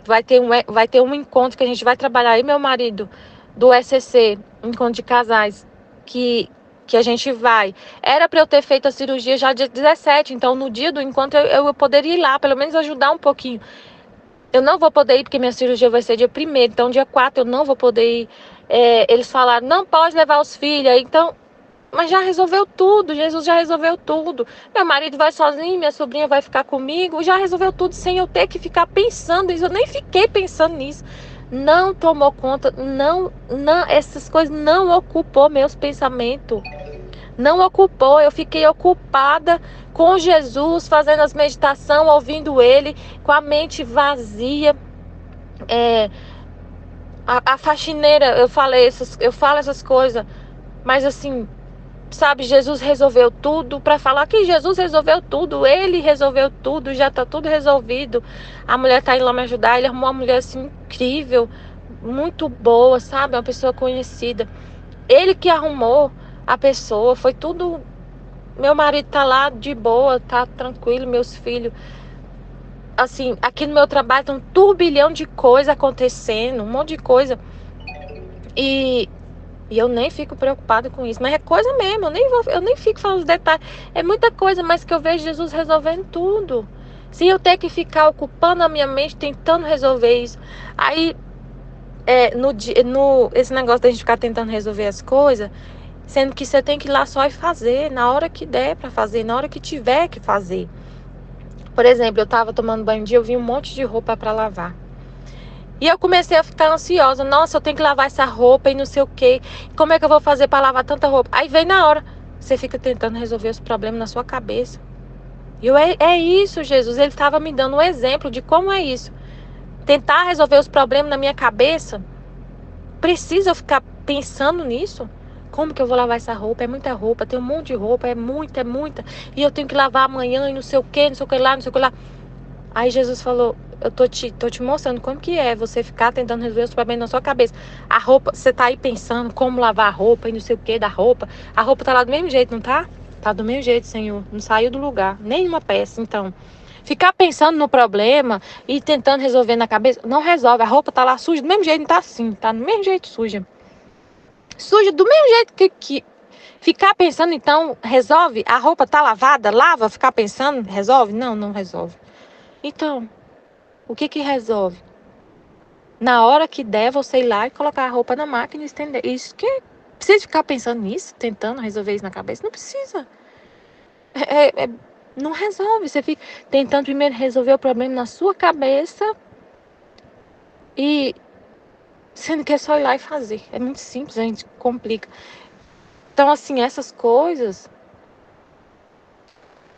Vai ter um encontro que a gente vai trabalhar aí, meu marido, do SCC, encontro de casais, que a gente vai. Era para eu ter feito a cirurgia já dia 17, então no dia do encontro eu poderia ir lá, pelo menos ajudar um pouquinho. Eu não vou poder ir porque minha cirurgia vai ser dia 1º, então dia 4 eu não vou poder ir. Eles falaram, não pode levar os filhos, então... Mas já resolveu tudo, Jesus já resolveu tudo. Meu marido vai sozinho, minha sobrinha vai ficar comigo, já resolveu tudo sem eu ter que ficar pensando nisso. Eu nem fiquei pensando nisso. Não tomou conta, não, essas coisas não ocupou meus pensamentos. Não ocupou, eu fiquei ocupada com Jesus, fazendo as meditações, ouvindo ele, com a mente vazia. A faxineira, eu falo essas coisas, mas assim, sabe, Jesus resolveu tudo. Para falar que Jesus resolveu tudo, ele resolveu tudo, já tá tudo resolvido. A mulher tá indo lá me ajudar, ele arrumou uma mulher assim incrível, muito boa, sabe, uma pessoa conhecida. Ele que arrumou a pessoa, foi tudo. Meu marido tá lá de boa, tá tranquilo, meus filhos. Assim, aqui no meu trabalho tem um turbilhão de coisa acontecendo, um monte de coisa. E eu nem fico preocupada com isso. Mas é coisa mesmo, eu nem fico falando os detalhes. É muita coisa, mas que eu vejo Jesus resolvendo tudo. Se eu ter que ficar ocupando a minha mente, tentando resolver isso. Aí, esse negócio da gente ficar tentando resolver as coisas, sendo que você tem que ir lá só e fazer, na hora que der pra fazer, na hora que tiver que fazer. Por exemplo, eu tava tomando banho um dia, eu vi um monte de roupa pra lavar. E eu comecei a ficar ansiosa. Nossa, eu tenho que lavar essa roupa e não sei o quê. Como é que eu vou fazer para lavar tanta roupa? Aí vem na hora. Você fica tentando resolver os problemas na sua cabeça. E é isso, Jesus. Ele estava me dando um exemplo de como é isso. Tentar resolver os problemas na minha cabeça. Precisa eu ficar pensando nisso? Como que eu vou lavar essa roupa? É muita roupa, tem um monte de roupa, é muita. E eu tenho que lavar amanhã e não sei o que, não sei o que lá, não sei o que lá. Aí Jesus falou, eu tô te mostrando como que é você ficar tentando resolver os problemas na sua cabeça. A roupa, você tá aí pensando como lavar a roupa e não sei o que da roupa. A roupa tá lá do mesmo jeito, não tá? Tá do mesmo jeito, Senhor. Não saiu do lugar, nenhuma peça. Então, ficar pensando no problema e tentando resolver na cabeça, não resolve. A roupa tá lá suja do mesmo jeito, não tá assim. Tá do mesmo jeito suja. Suja do mesmo jeito que ficar pensando, então, resolve? A roupa tá lavada, lava, ficar pensando, resolve? Não, não resolve. Então, o que resolve? Na hora que der, você ir lá e colocar a roupa na máquina e estender. Isso que precisa ficar pensando nisso, tentando resolver isso na cabeça? Não precisa. Não resolve. Você fica tentando primeiro resolver o problema na sua cabeça e sendo que é só ir lá e fazer. É muito simples, a gente complica. Então, assim, essas coisas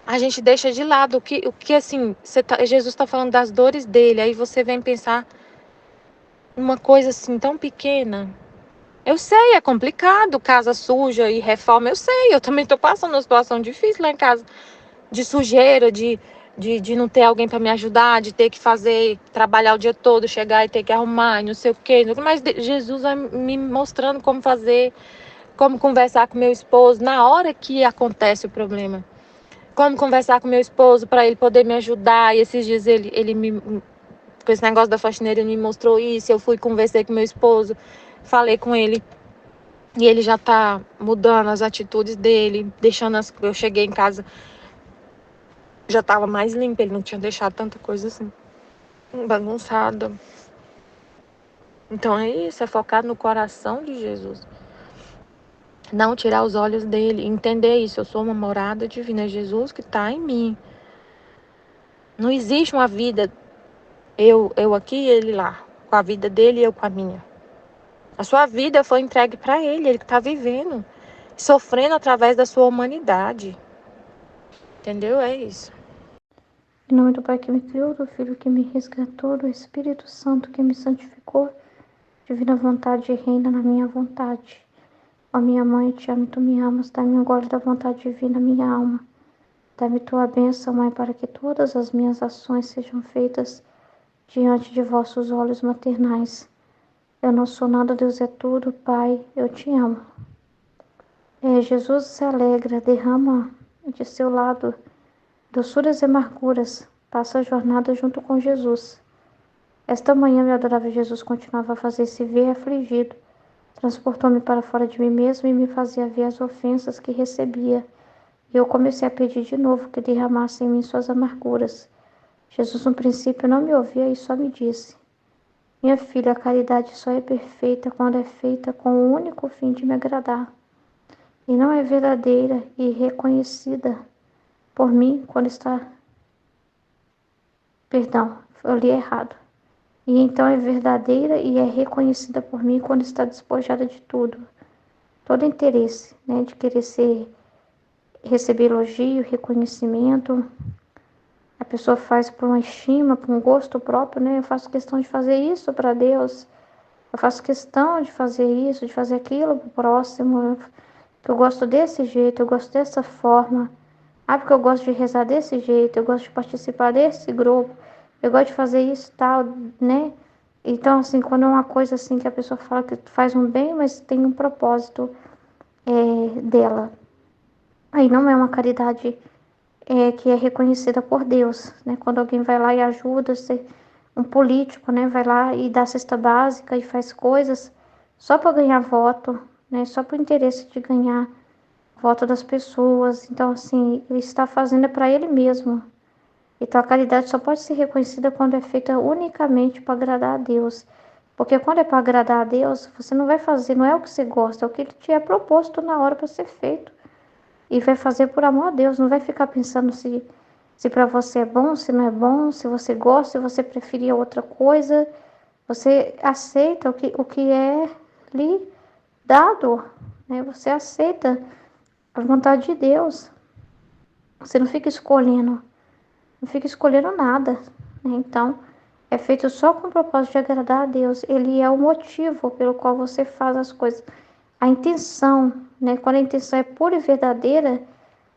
a gente deixa de lado. O que assim, Jesus está falando das dores dele, aí você vem pensar uma coisa assim tão pequena. Eu sei, é complicado, casa suja e reforma, eu sei, eu também tô passando uma situação difícil lá em casa, de sujeira, de não ter alguém para me ajudar, de ter que fazer, trabalhar o dia todo, chegar e ter que arrumar, e não sei o quê, mas Jesus vai me mostrando como fazer, como conversar com meu esposo na hora que acontece o problema. Como conversar com meu esposo para ele poder me ajudar, e esses dias ele me, com esse negócio da faxineira, ele me mostrou isso, eu fui conversei com meu esposo, falei com ele, e ele já tá mudando as atitudes dele, deixando eu cheguei em casa, já tava mais limpa, ele não tinha deixado tanta coisa assim, bagunçada. Então é isso, é focar no coração de Jesus. Não tirar os olhos dele, entender isso, eu sou uma morada divina, é Jesus que tá em mim. Não existe uma vida, eu aqui e ele lá, com a vida dele e eu com a minha. A sua vida foi entregue para ele que tá vivendo, sofrendo através da sua humanidade. Entendeu? É isso. Em nome do Pai que me criou, do Filho que me resgatou, do Espírito Santo que me santificou, divina vontade reina na minha vontade. Ó minha mãe, te amo e tu me amas, dá-me um gole da vontade divina, minha alma. Dá-me tua bênção, Mãe, para que todas as minhas ações sejam feitas diante de vossos olhos maternais. Eu não sou nada, Deus é tudo, Pai, eu te amo. Jesus se alegra, derrama de seu lado doçuras e amarguras, passa a jornada junto com Jesus. Esta manhã, meu adorável Jesus continuava a fazer-se ver afligido. Transportou-me para fora de mim mesmo e me fazia ver as ofensas que recebia. E eu comecei a pedir de novo que derramasse em mim suas amarguras. Jesus, no princípio, não me ouvia e só me disse: minha filha, a caridade só é perfeita quando é feita com o único fim de me agradar. E não é verdadeira e reconhecida por mim quando está... Perdão, eu li errado. E então é verdadeira e é reconhecida por mim quando está despojada de tudo. Todo interesse, de querer receber elogio, reconhecimento, a pessoa faz por uma estima, por um gosto próprio, Eu faço questão de fazer isso para Deus. Eu faço questão de fazer isso, de fazer aquilo para o próximo. Que eu gosto desse jeito, eu gosto dessa forma. Porque eu gosto de rezar desse jeito, eu gosto de participar desse grupo, eu gosto de fazer isso e tal, Então, assim, quando é uma coisa assim que a pessoa fala que faz um bem, mas tem um propósito dela. Aí não é uma caridade que é reconhecida por Deus, Quando alguém vai lá e ajuda, um político, vai lá e dá cesta básica e faz coisas só para ganhar voto, Só para o interesse de ganhar voto das pessoas. Então, assim, ele está fazendo para ele mesmo. Então, a caridade só pode ser reconhecida quando é feita unicamente para agradar a Deus. Porque quando é para agradar a Deus, você não vai fazer, não é o que você gosta, é o que ele te é proposto na hora para ser feito. E vai fazer por amor a Deus, não vai ficar pensando se para você é bom, se não é bom, se você gosta, se você preferia outra coisa. Você aceita o que é lhe dado, Você aceita a vontade de Deus. Você não fica escolhendo, nada, Então, é feito só com o propósito de agradar a Deus. Ele é o motivo pelo qual você faz as coisas. a intenção, né? Quando a intenção é pura e verdadeira,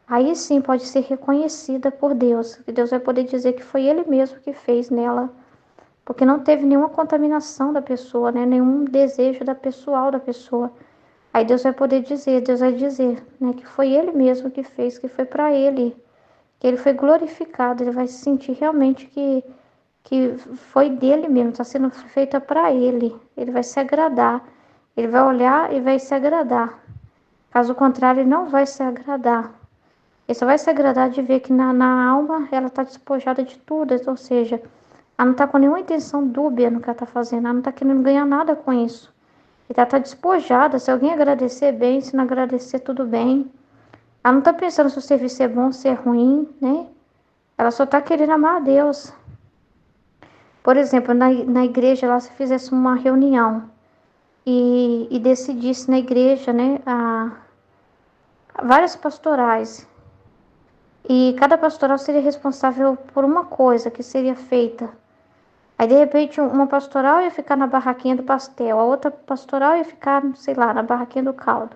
aí sim pode ser reconhecida por Deus. E Deus vai poder dizer que foi Ele mesmo que fez nela, porque não teve nenhuma contaminação da pessoa, né? Nenhum desejo pessoal da pessoa. Aí Deus vai poder dizer, Deus vai dizer, né? Que foi Ele mesmo que fez, que foi para Ele, que Ele foi glorificado. Ele vai se sentir realmente que foi dele mesmo, está sendo feita para Ele. Ele vai se agradar. Ele vai olhar e vai se agradar. Caso contrário, ele não vai se agradar. Ele só vai se agradar de ver que na alma ela está despojada de tudo, ou seja, ela não está com nenhuma intenção dúbia no que ela está fazendo, ela não está querendo ganhar nada com isso. Ela está despojada, se alguém agradecer bem, se não agradecer tudo bem. Ela não está pensando se o serviço é bom, se é ruim, né? Ela só está querendo amar a Deus. Por exemplo, na igreja lá, se fizesse uma reunião e decidisse na igreja, né, várias pastorais, e cada pastoral seria responsável por uma coisa que seria feita. Aí, de repente, uma pastoral ia ficar na barraquinha do pastel, a outra pastoral ia ficar, sei lá, na barraquinha do caldo.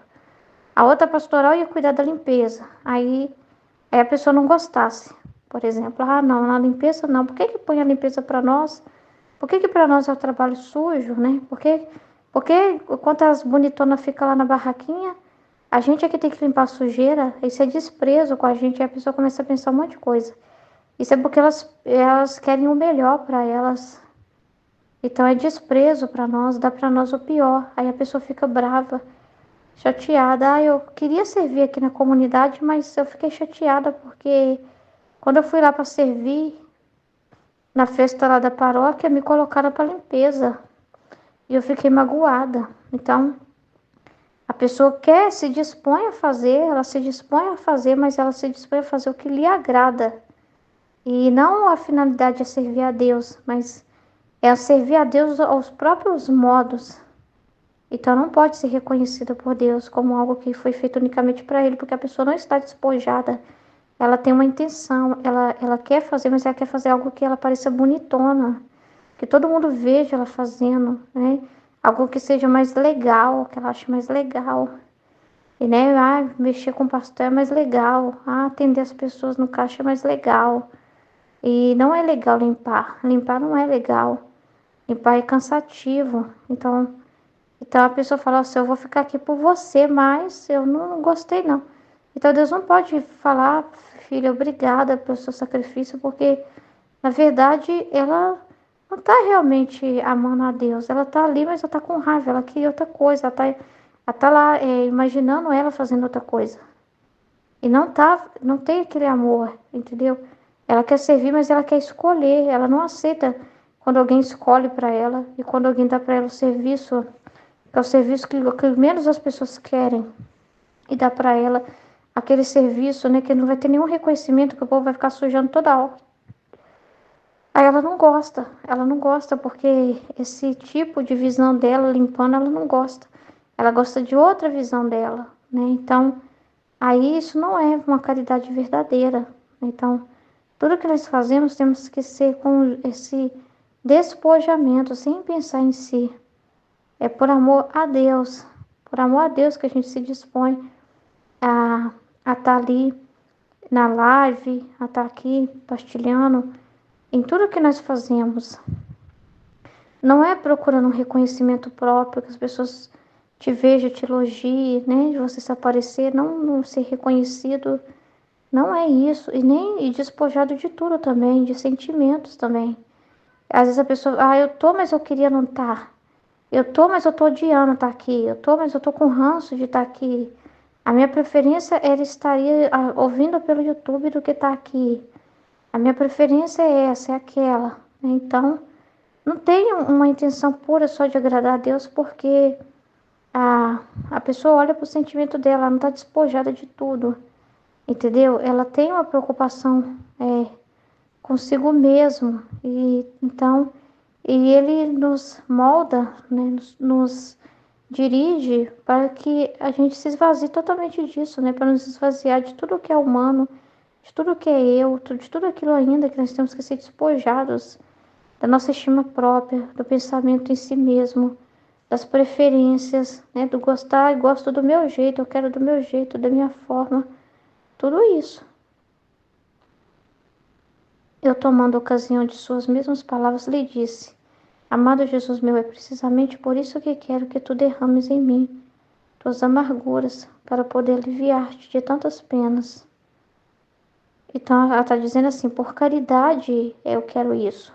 A outra pastoral ia cuidar da limpeza. Aí a pessoa não gostasse, por exemplo. Ah, não, na limpeza não. Por que põe a limpeza para nós? Por que para nós é o trabalho sujo, né? Porque enquanto as bonitonas ficam lá na barraquinha, a gente é que tem que limpar a sujeira. Isso é desprezo com a gente. E a pessoa começa a pensar um monte de coisa. Isso é porque elas querem o melhor para elas. Então é desprezo para nós, dá para nós o pior. Aí a pessoa fica brava, chateada. Ah, eu queria servir aqui na comunidade, mas eu fiquei chateada porque quando eu fui lá para servir na festa lá da paróquia, me colocaram para limpeza. E eu fiquei magoada. Então, a pessoa quer, se dispõe a fazer, ela se dispõe a fazer, mas ela se dispõe a fazer o que lhe agrada. E não a finalidade é servir a Deus, mas é servir a Deus aos próprios modos. Então não pode ser reconhecida por Deus como algo que foi feito unicamente para Ele, porque a pessoa não está despojada. Ela tem uma intenção, ela quer fazer, mas ela quer fazer algo que ela pareça bonitona, que todo mundo veja ela fazendo, né? Algo que seja mais legal, que ela ache mais legal. E, né, mexer com pastel é mais legal. Atender as pessoas no caixa é mais legal. E não é legal limpar. Limpar não é legal. Limpar é cansativo. Então a pessoa fala assim, eu vou ficar aqui por você, mas eu não gostei não. Então Deus não pode falar, filha, obrigada pelo seu sacrifício, porque na verdade ela não está realmente amando a Deus. Ela está ali, mas ela está com raiva, ela queria outra coisa, ela tá lá imaginando ela fazendo outra coisa. E não tem aquele amor, entendeu? Ela quer servir, mas ela quer escolher. Ela não aceita quando alguém escolhe para ela e quando alguém dá para ela o serviço, que é o serviço que menos as pessoas querem, e dá para ela aquele serviço, né, que não vai ter nenhum reconhecimento, que o povo vai ficar sujando toda hora. Aí ela não gosta porque esse tipo de visão dela, limpando, ela não gosta. Ela gosta de outra visão dela, né? Então, aí isso não é uma caridade verdadeira. Então, tudo que nós fazemos temos que ser com esse despojamento, sem pensar em si. É por amor a Deus que a gente se dispõe a estar ali na live, a estar aqui partilhando em tudo que nós fazemos. Não é procurando um reconhecimento próprio, que as pessoas te vejam, te elogiem, né? De você se aparecer, não ser reconhecido. Não é isso. E nem despojado de tudo também, de sentimentos também. Às vezes a pessoa, eu tô, mas eu queria não estar. Eu tô, mas eu tô odiando estar aqui. Eu tô, mas eu tô com ranço de estar aqui. A minha preferência era estar ouvindo pelo YouTube do que estar aqui. A minha preferência é essa, é aquela. Então, não tem uma intenção pura só de agradar a Deus, porque a pessoa olha para o sentimento dela, ela não está despojada de tudo, entendeu? Ela tem uma preocupação consigo mesmo, e então, e Ele nos molda, né, nos dirige para que a gente se esvazie totalmente disso, né, para nos esvaziar de tudo que é humano, de tudo que é eu, de tudo aquilo ainda que nós temos que ser despojados da nossa estima própria, do pensamento em si mesmo, das preferências, né? Do gostar, e gosto do meu jeito, eu quero do meu jeito, da minha forma, tudo isso. Eu, tomando ocasião de suas mesmas palavras, lhe disse: Amado Jesus meu, é precisamente por isso que quero que tu derrames em mim tuas amarguras, para poder aliviar-te de tantas penas. Então ela está dizendo assim: por caridade eu quero isso.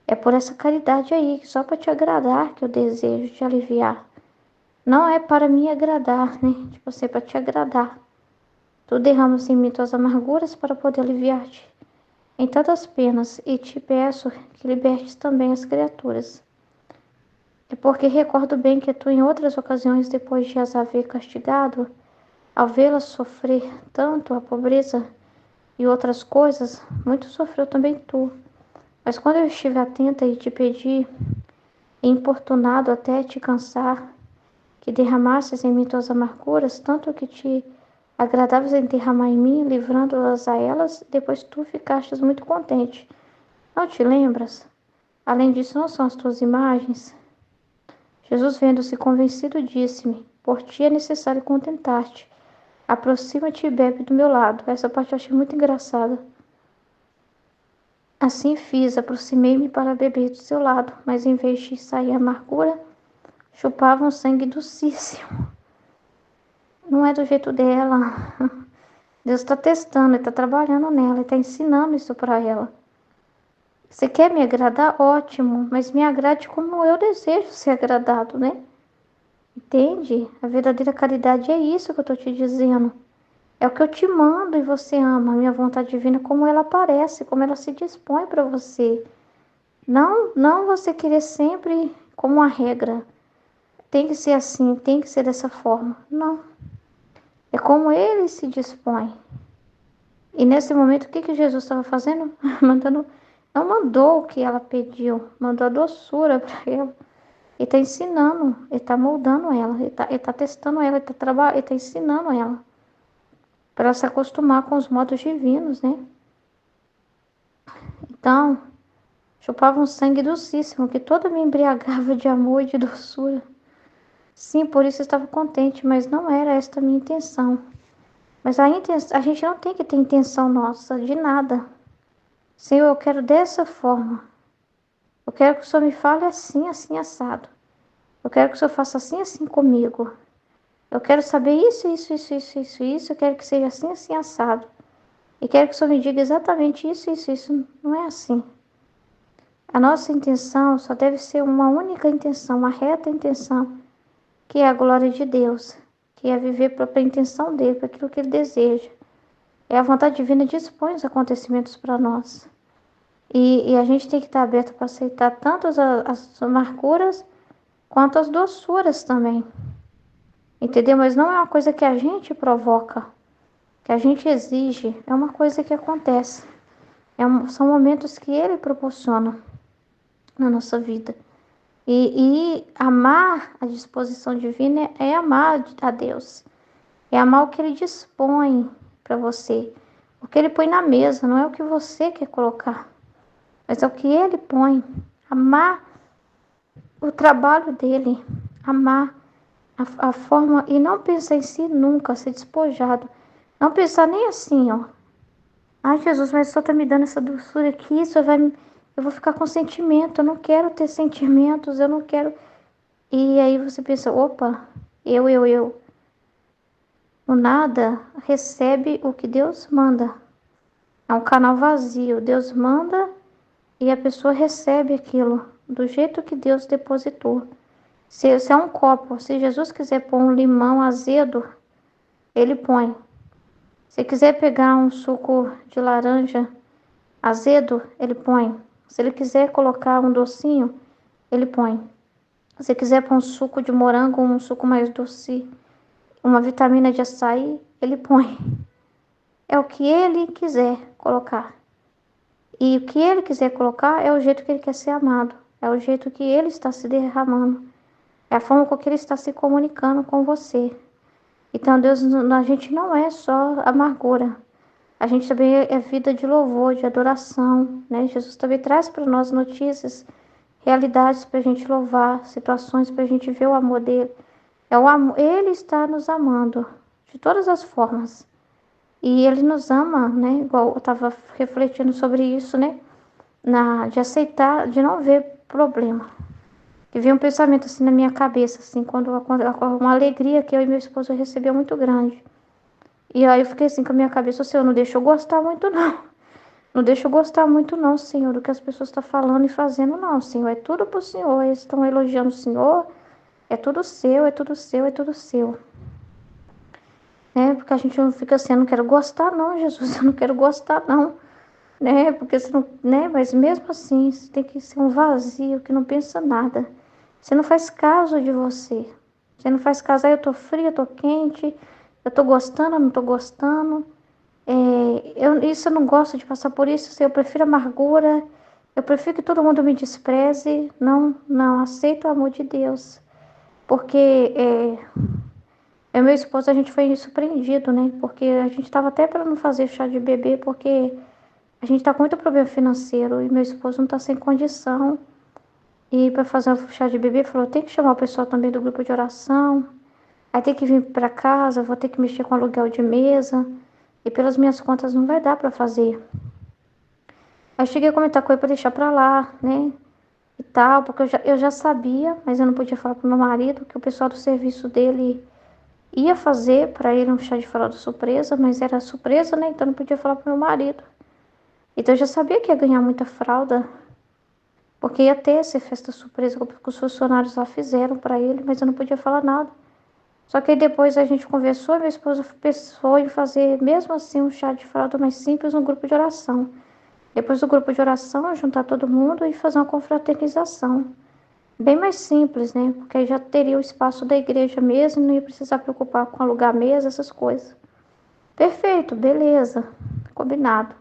É por essa caridade aí, só para te agradar, que eu desejo te aliviar. Não é para me agradar, né? Tipo assim, para te agradar. Tu derramas em mim tuas amarguras para poder aliviar-te em tantas penas, e te peço que libertes também as criaturas. É porque recordo bem que tu, em outras ocasiões, depois de as haver castigado, ao vê-las sofrer tanto a pobreza e outras coisas, muito sofreu também tu. Mas quando eu estive atenta e te pedi, e importunado até te cansar, que derramasses em mim tuas amarguras, tanto que te agradavas em derramar em mim, livrando-as a elas, depois tu ficastes muito contente. Não te lembras? Além disso, não são as tuas imagens? Jesus, vendo-se convencido, disse-me: por ti é necessário contentar-te. Aproxima-te e bebe do meu lado. Essa parte eu achei muito engraçada. Assim fiz, aproximei-me para beber do seu lado, mas em vez de sair a amargura, chupava um sangue docíssimo. Não é do jeito dela. Deus está testando, Ele está trabalhando nela, Ele está ensinando isso para ela. Você quer me agradar? Ótimo, mas me agrade como eu desejo ser agradado, né? Entende? A verdadeira caridade é isso que eu estou te dizendo. É o que eu te mando e você ama. A minha vontade divina, como ela aparece, como ela se dispõe para você. Não você querer sempre como uma regra. Tem que ser assim, tem que ser dessa forma. Não. É como ele se dispõe. E nesse momento, o que Jesus estava fazendo? Não mandou o que ela pediu, mandou a doçura para ela. Ele está ensinando, ele está moldando ela, ele tá testando ela, ele está ensinando ela. Para ela se acostumar com os modos divinos, né? Então, chupava um sangue docíssimo, que todo me embriagava de amor e de doçura. Sim, por isso eu estava contente, mas não era esta a minha intenção. Mas a gente não tem que ter intenção nossa de nada. Senhor, eu quero dessa forma. Eu quero que o Senhor me fale assim, assim, assado. Eu quero que o Senhor faça assim, assim comigo. Eu quero saber isso. Eu quero que seja assim, assim, assado. E quero que o Senhor me diga exatamente isso. Não é assim. A nossa intenção só deve ser uma única intenção, uma reta intenção, que é a glória de Deus, que é viver para a intenção dele, para aquilo que ele deseja. É a vontade divina dispõe os acontecimentos para nós. E a gente tem que estar aberto para aceitar tanto as amarguras quanto as doçuras também. Entendeu? Mas não é uma coisa que a gente provoca, que a gente exige, é uma coisa que acontece. São momentos que ele proporciona na nossa vida. E amar a disposição divina é amar a Deus. É amar o que ele dispõe para você. O que ele põe na mesa, não é o que você quer colocar, mas é o que ele põe. Amar o trabalho dele, amar a forma, e não pensar em si nunca, ser despojado. Não pensar nem assim, ó. Ai, Jesus, mas só tá me dando essa doçura aqui, eu vou ficar com sentimento, eu não quero ter sentimentos, eu não quero. E aí você pensa, opa, eu. O nada recebe o que Deus manda. É um canal vazio. Deus manda e a pessoa recebe aquilo do jeito que Deus depositou. Se é um copo, se Jesus quiser pôr um limão azedo, ele põe. Se quiser pegar um suco de laranja azedo, ele põe. Se ele quiser colocar um docinho, ele põe. Se quiser pôr um suco de morango, um suco mais doce, uma vitamina de açaí, ele põe. É o que ele quiser colocar. E o que ele quiser colocar é o jeito que ele quer ser amado. É o jeito que ele está se derramando. É a forma com que ele está se comunicando com você. Então, Deus, a gente não é só amargura. A gente também é vida de louvor, de adoração, né? Jesus também traz para nós notícias realidades para a gente louvar, situações para a gente ver o amor dele. É o amor, ele está nos amando de todas as formas. E ele nos ama, né? Igual eu estava refletindo sobre isso, né? De aceitar, de não ver problema. E veio um pensamento assim na minha cabeça, assim, quando uma alegria que eu e meu esposo recebeu muito grande. E aí eu fiquei assim com a minha cabeça, o Senhor não deixa eu gostar muito, não. Não deixa eu gostar muito, não, Senhor, do que as pessoas estão falando e fazendo, não, Senhor. É tudo pro Senhor. Eles estão elogiando o Senhor. É tudo seu, é tudo seu, é tudo seu. Né? Porque a gente não fica assim, eu não quero gostar, não, Jesus, eu não quero gostar, não. Né? Porque você não, né? Mas mesmo assim, você tem que ser um vazio que não pensa nada. Você não faz caso de você. Você não faz caso, eu tô fria, eu tô quente, eu tô gostando, eu não tô gostando. Isso eu não gosto de passar por isso, eu prefiro amargura, eu prefiro que todo mundo me despreze. Não, não, aceito o amor de Deus. Porque eu e meu esposo, a gente foi surpreendido, né? Porque a gente estava até para não fazer chá de bebê, porque a gente está com muito problema financeiro e meu esposo não está sem condição. E para fazer o chá de bebê, falou: tem que chamar o pessoal também do grupo de oração. Aí tem que vir para casa, vou ter que mexer com aluguel de mesa. E pelas minhas contas não vai dar para fazer. Aí cheguei a comentar com ele para deixar para lá, né? E tal, porque eu já sabia, mas eu não podia falar pro meu marido que o pessoal do serviço dele ia fazer para ele um chá de fralda surpresa, mas era surpresa, né? Então não podia falar pro meu marido. Então eu já sabia que ia ganhar muita fralda, porque ia ter essa festa surpresa que os funcionários lá fizeram para ele, mas eu não podia falar nada. Só que aí depois a gente conversou, minha esposa pensou em fazer mesmo assim um chá de fralda mais simples no grupo de oração. Depois do grupo de oração, juntar todo mundo e fazer uma confraternização. Bem mais simples, né? Porque aí já teria o espaço da igreja mesmo, não ia precisar preocupar com alugar mesa, essas coisas. Perfeito, beleza, combinado.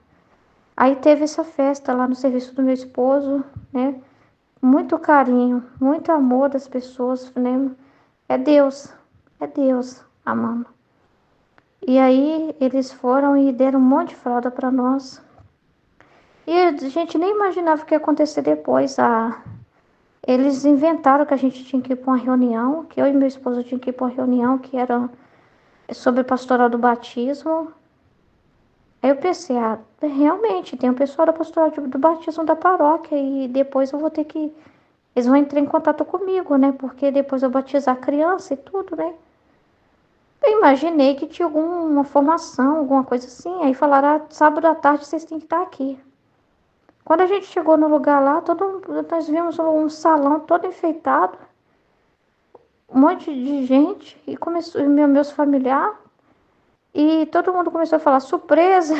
Aí teve essa festa lá no serviço do meu esposo, né? Muito carinho, muito amor das pessoas, né? É Deus amando. E aí eles foram e deram um monte de fralda para nós. E a gente nem imaginava o que ia acontecer depois. Eles inventaram que a gente tinha que ir para uma reunião, que eu e meu esposo tinha que ir para uma reunião que era sobre pastoral do batismo. Aí eu pensei, realmente, tem o pessoal da pastoral do batismo da paróquia e depois eu vou ter que... Eles vão entrar em contato comigo, né? Porque depois eu batizar a criança e tudo, né? Eu imaginei que tinha alguma formação, alguma coisa assim. Aí falaram, sábado à tarde vocês têm que estar aqui. Quando a gente chegou no lugar lá, nós vimos um salão todo enfeitado, um monte de gente, e começou, meus familiares, e todo mundo começou a falar surpresa,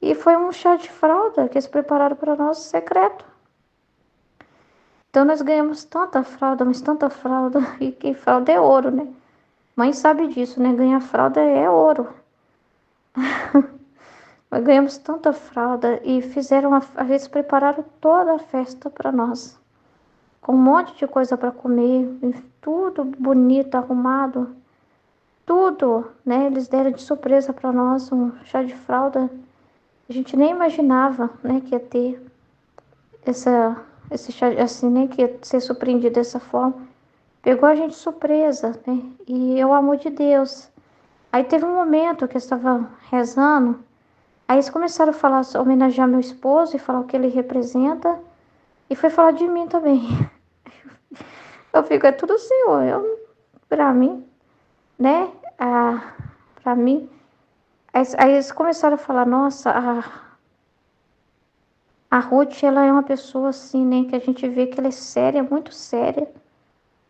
e foi um chá de fralda que eles prepararam para nós secreto. Então nós ganhamos tanta fralda, mas tanta fralda, e que fralda é ouro, né? Mãe sabe disso, né? Ganhar fralda é ouro. Nós ganhamos tanta fralda e eles prepararam toda a festa para nós. Com um monte de coisa para comer, tudo bonito, arrumado, tudo, né? Eles deram de surpresa para nós um chá de fralda. A gente nem imaginava, né, que ia ter esse chá, assim, né, que ia ser surpreendido dessa forma. Pegou a gente de surpresa, né? E é o amor de Deus. Aí teve um momento que eu estava rezando, aí eles começaram a falar, homenagear meu esposo e falar o que ele representa, e foi falar de mim também. Eu fico, é tudo Senhor, pra mim, né? Pra mim. Aí eles começaram a falar, nossa, a Ruth, ela é uma pessoa assim, né? Que a gente vê que ela é séria, muito séria.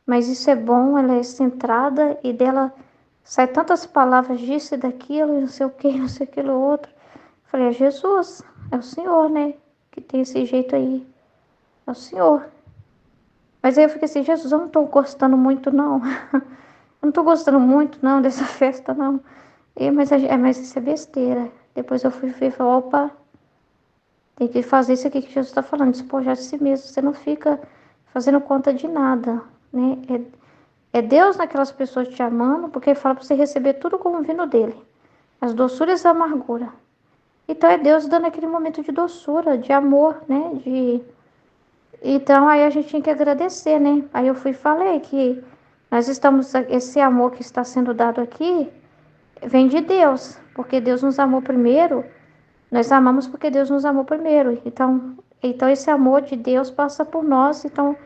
Mas isso é bom, ela é centrada e dela sai tantas palavras disso e daquilo, não sei o que, não sei aquilo outro. Falei, é Jesus, é o Senhor, né? Que tem esse jeito aí. É o Senhor. Mas aí eu fiquei assim, Jesus, eu não tô gostando muito, não. Eu não tô gostando muito, não, dessa festa, não. Mas isso é besteira. Depois eu fui ver e falei, opa, tem que fazer isso aqui que Jesus está falando, despojar de si mesmo. Você não fica fazendo conta de nada, né? É Deus naquelas pessoas te amando, porque ele fala para você receber tudo como vindo dele. As doçuras e a amargura. Então é Deus dando aquele momento de doçura, de amor, né? Então, aí a gente tinha que agradecer, né? Aí eu fui e falei que esse amor que está sendo dado aqui vem de Deus, porque Deus nos amou primeiro, nós amamos porque Deus nos amou primeiro. Então esse amor de Deus passa por nós, então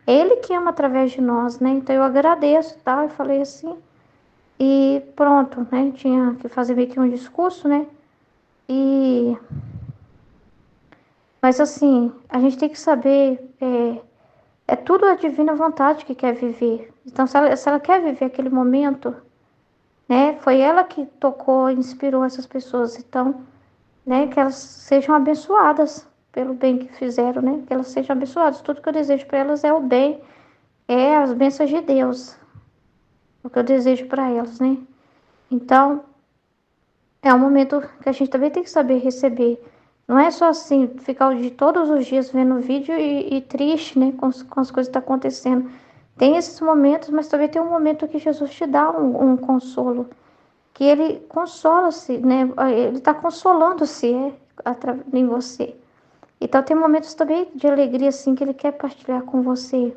Ele que ama através de nós, né? Então eu agradeço, tá? Eu falei assim, e pronto, né? Tinha que fazer meio que um discurso, né? E Mas assim, a gente tem que saber, é tudo a divina vontade que quer viver. Então, se ela quer viver aquele momento, né? Foi ela que tocou, inspirou essas pessoas. Então, né? Que elas sejam abençoadas pelo bem que fizeram, né? Que elas sejam abençoadas. Tudo que eu desejo para elas é o bem, é as bênçãos de Deus. O que eu desejo para elas, né? Então, é um momento que a gente também tem que saber receber. Não é só assim, ficar todos os dias vendo o vídeo e triste, né, com as coisas que estão acontecendo. Tem esses momentos, mas também tem um momento que Jesus te dá um consolo, que ele consola-se, né, ele está consolando-se em você. Então tem momentos também de alegria, assim, que ele quer partilhar com você.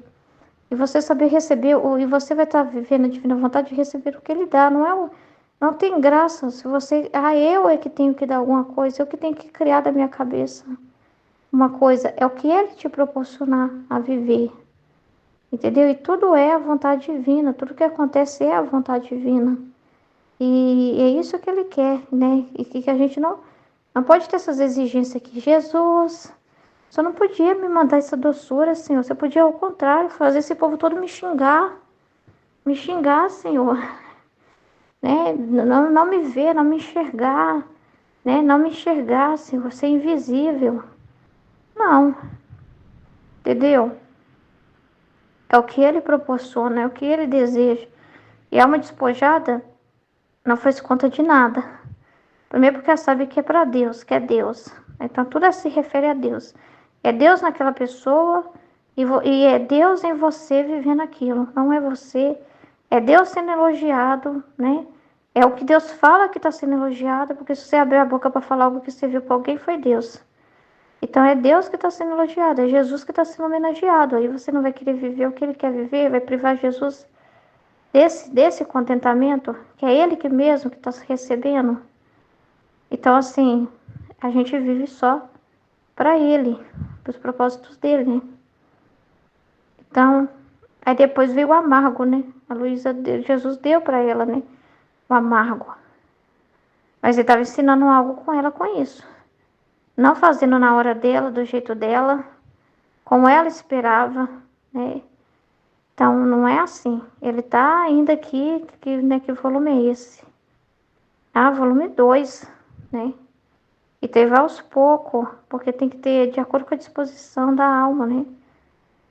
E você saber receber, e você vai estar vivendo a divina vontade de receber o que ele dá. Não tem graça se você. Eu é que tenho que dar alguma coisa, eu que tenho que criar da minha cabeça uma coisa. É o que ele te proporcionar a viver. Entendeu? E tudo é a vontade divina, tudo que acontece é a vontade divina. E é isso que ele quer, né? E que a gente não pode ter essas exigências aqui. Jesus, você não podia me mandar essa doçura, Senhor. Você podia, ao contrário, fazer esse povo todo me xingar. Me xingar, Senhor. Né? Não me ver, não me enxergar. Né? Não me enxergar, Senhor. Ser invisível. Não. Entendeu? É o que ele proporciona, é o que ele deseja. E a alma despojada não faz conta de nada. Primeiro porque ela sabe que é para Deus, que é Deus. Então tudo se refere a Deus. É Deus naquela pessoa e é Deus em você vivendo aquilo. Não é você. É Deus sendo elogiado, né? É o que Deus fala que está sendo elogiado, porque se você abrir a boca para falar algo que você viu para alguém, foi Deus. Então é Deus que está sendo elogiado, é Jesus que está sendo homenageado. Aí você não vai querer viver o que ele quer viver, vai privar Jesus desse contentamento, que é ele que mesmo que está recebendo. Então, assim, a gente vive só para ele, para os propósitos dele, né? Então, aí depois veio o amargo, né? A Luísa, Jesus deu para ela, né? O amargo. Mas ele estava ensinando algo com ela com isso. Não fazendo na hora dela, do jeito dela, como ela esperava, né? Então, não é assim. Ele está ainda aqui, né, que volume é esse? Volume 2, né? E teve aos poucos, porque tem que ter de acordo com a disposição da alma, né?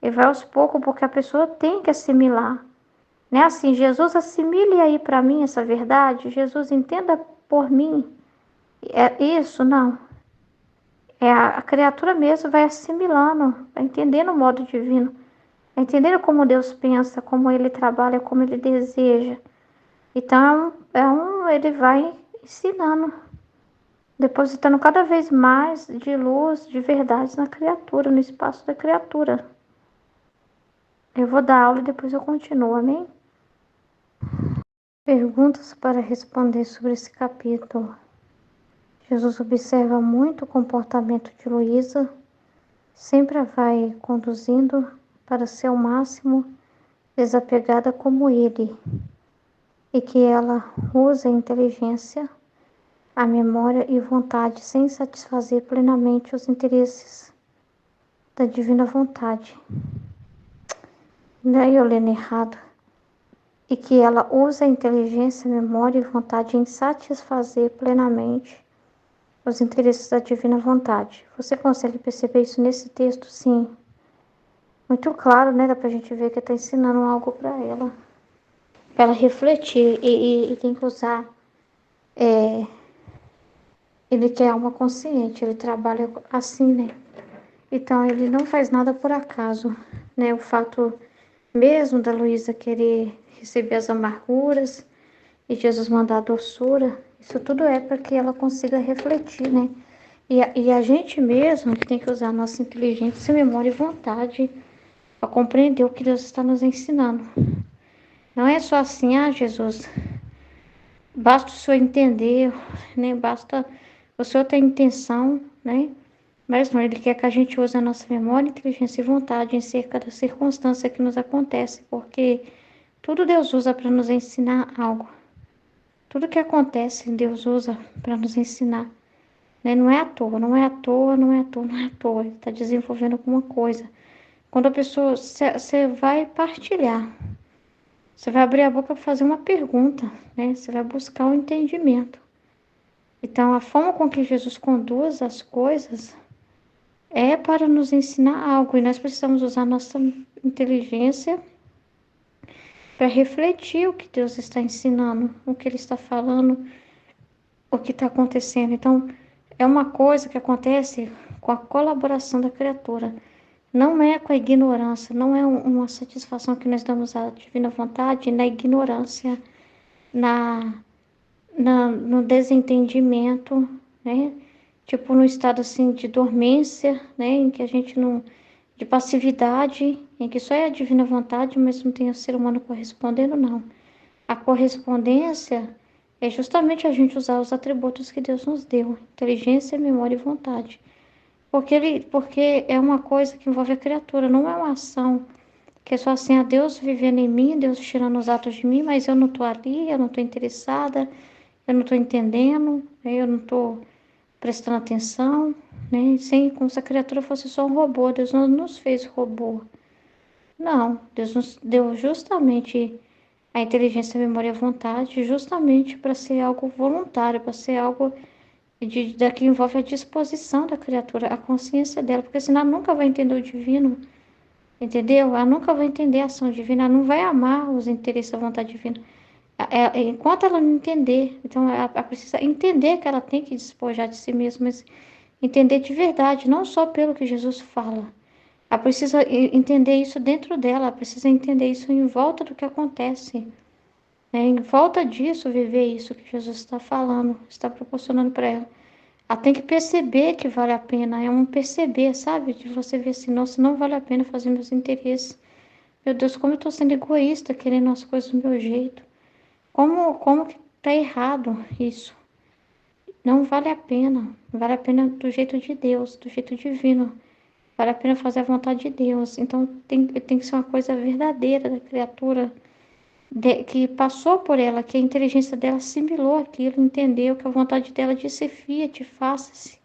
E vai aos poucos, porque a pessoa tem que assimilar. Não é assim, Jesus assimile aí para mim essa verdade, Jesus entenda por mim. É isso, não. É a criatura mesmo vai assimilando, vai entendendo o modo divino, vai entendendo como Deus pensa, como Ele trabalha, como Ele deseja. Então, ele vai ensinando, depositando cada vez mais de luz, de verdades na criatura, no espaço da criatura. Eu vou dar aula e depois eu continuo, amém? Perguntas para responder sobre esse capítulo. Jesus observa muito o comportamento de Luísa, sempre a vai conduzindo para ser o máximo desapegada como ele, e que ela usa a inteligência, a memória e vontade sem satisfazer plenamente os interesses da divina vontade. Daí eu lendo errado. E que ela usa a inteligência, a memória e vontade em satisfazer plenamente os interesses da divina vontade. Você consegue perceber isso nesse texto? Sim. Muito claro, né? Dá pra gente ver que está ensinando algo para ela. Para ela refletir e tem que usar. Ele quer alma consciente, ele trabalha assim, né? Então ele não faz nada por acaso, né? O fato mesmo da Luísa querer receber as amarguras e Jesus mandar a doçura, isso tudo é para que ela consiga refletir, né? E a gente mesmo que tem que usar a nossa inteligência, memória e vontade para compreender o que Deus está nos ensinando. Não é só assim, Jesus, basta o Senhor entender, né? Basta o Senhor ter intenção, né? Mas não, Ele quer que a gente use a nossa memória, inteligência e vontade em cerca da circunstância que nos acontece, porque tudo Deus usa para nos ensinar algo. Tudo que acontece, Deus usa para nos ensinar. Né? Não é à toa, não é à toa, não é à toa, não é à toa. Ele está desenvolvendo alguma coisa. Quando a pessoa, você vai partilhar, você vai abrir a boca para fazer uma pergunta, né? Você vai buscar o entendimento. Então, a forma com que Jesus conduz as coisas é para nos ensinar algo. E nós precisamos usar nossa inteligência para refletir o que Deus está ensinando, o que Ele está falando, o que está acontecendo. Então, é uma coisa que acontece com a colaboração da criatura. Não é com a ignorância, não é uma satisfação que nós damos à divina vontade na ignorância, no desentendimento, né? Tipo, no estado assim de dormência, né? Em que a gente não. De passividade, em que só é a divina vontade, mas não tem o ser humano correspondendo, não. A correspondência é justamente a gente usar os atributos que Deus nos deu: inteligência, memória e vontade. Porque é uma coisa que envolve a criatura, não é uma ação que é só assim, a Deus vivendo em mim, Deus tirando os atos de mim, mas eu não estou ali, eu não estou interessada, eu não estou entendendo, né? Eu não estou prestando atenção, né? Sem, como se a criatura fosse só um robô. Deus não nos fez robô. Não, Deus nos deu justamente a inteligência, a memória e a vontade, justamente para ser algo voluntário, para ser algo que envolve a disposição da criatura, a consciência dela, porque senão ela nunca vai entender o divino, entendeu? Ela nunca vai entender a ação divina, ela não vai amar os interesses da vontade divina. Enquanto ela não entender, então ela precisa entender que ela tem que despojar de si mesma, mas entender de verdade, não só pelo que Jesus fala. Ela precisa entender isso dentro dela, ela precisa entender isso em volta do que acontece. Né? Em volta disso, viver isso que Jesus está falando, está proporcionando para ela. Ela tem que perceber que vale a pena, é um perceber, sabe? De você ver assim, nossa, não vale a pena fazer meus interesses. Meu Deus, como eu estou sendo egoísta, querendo as coisas do meu jeito. Como que tá errado isso? Não vale a pena. Vale a pena do jeito de Deus, do jeito divino. Vale a pena fazer a vontade de Deus. Então tem que ser uma coisa verdadeira da criatura, que passou por ela, que a inteligência dela assimilou aquilo, entendeu que a vontade dela disse fiat, faça-se.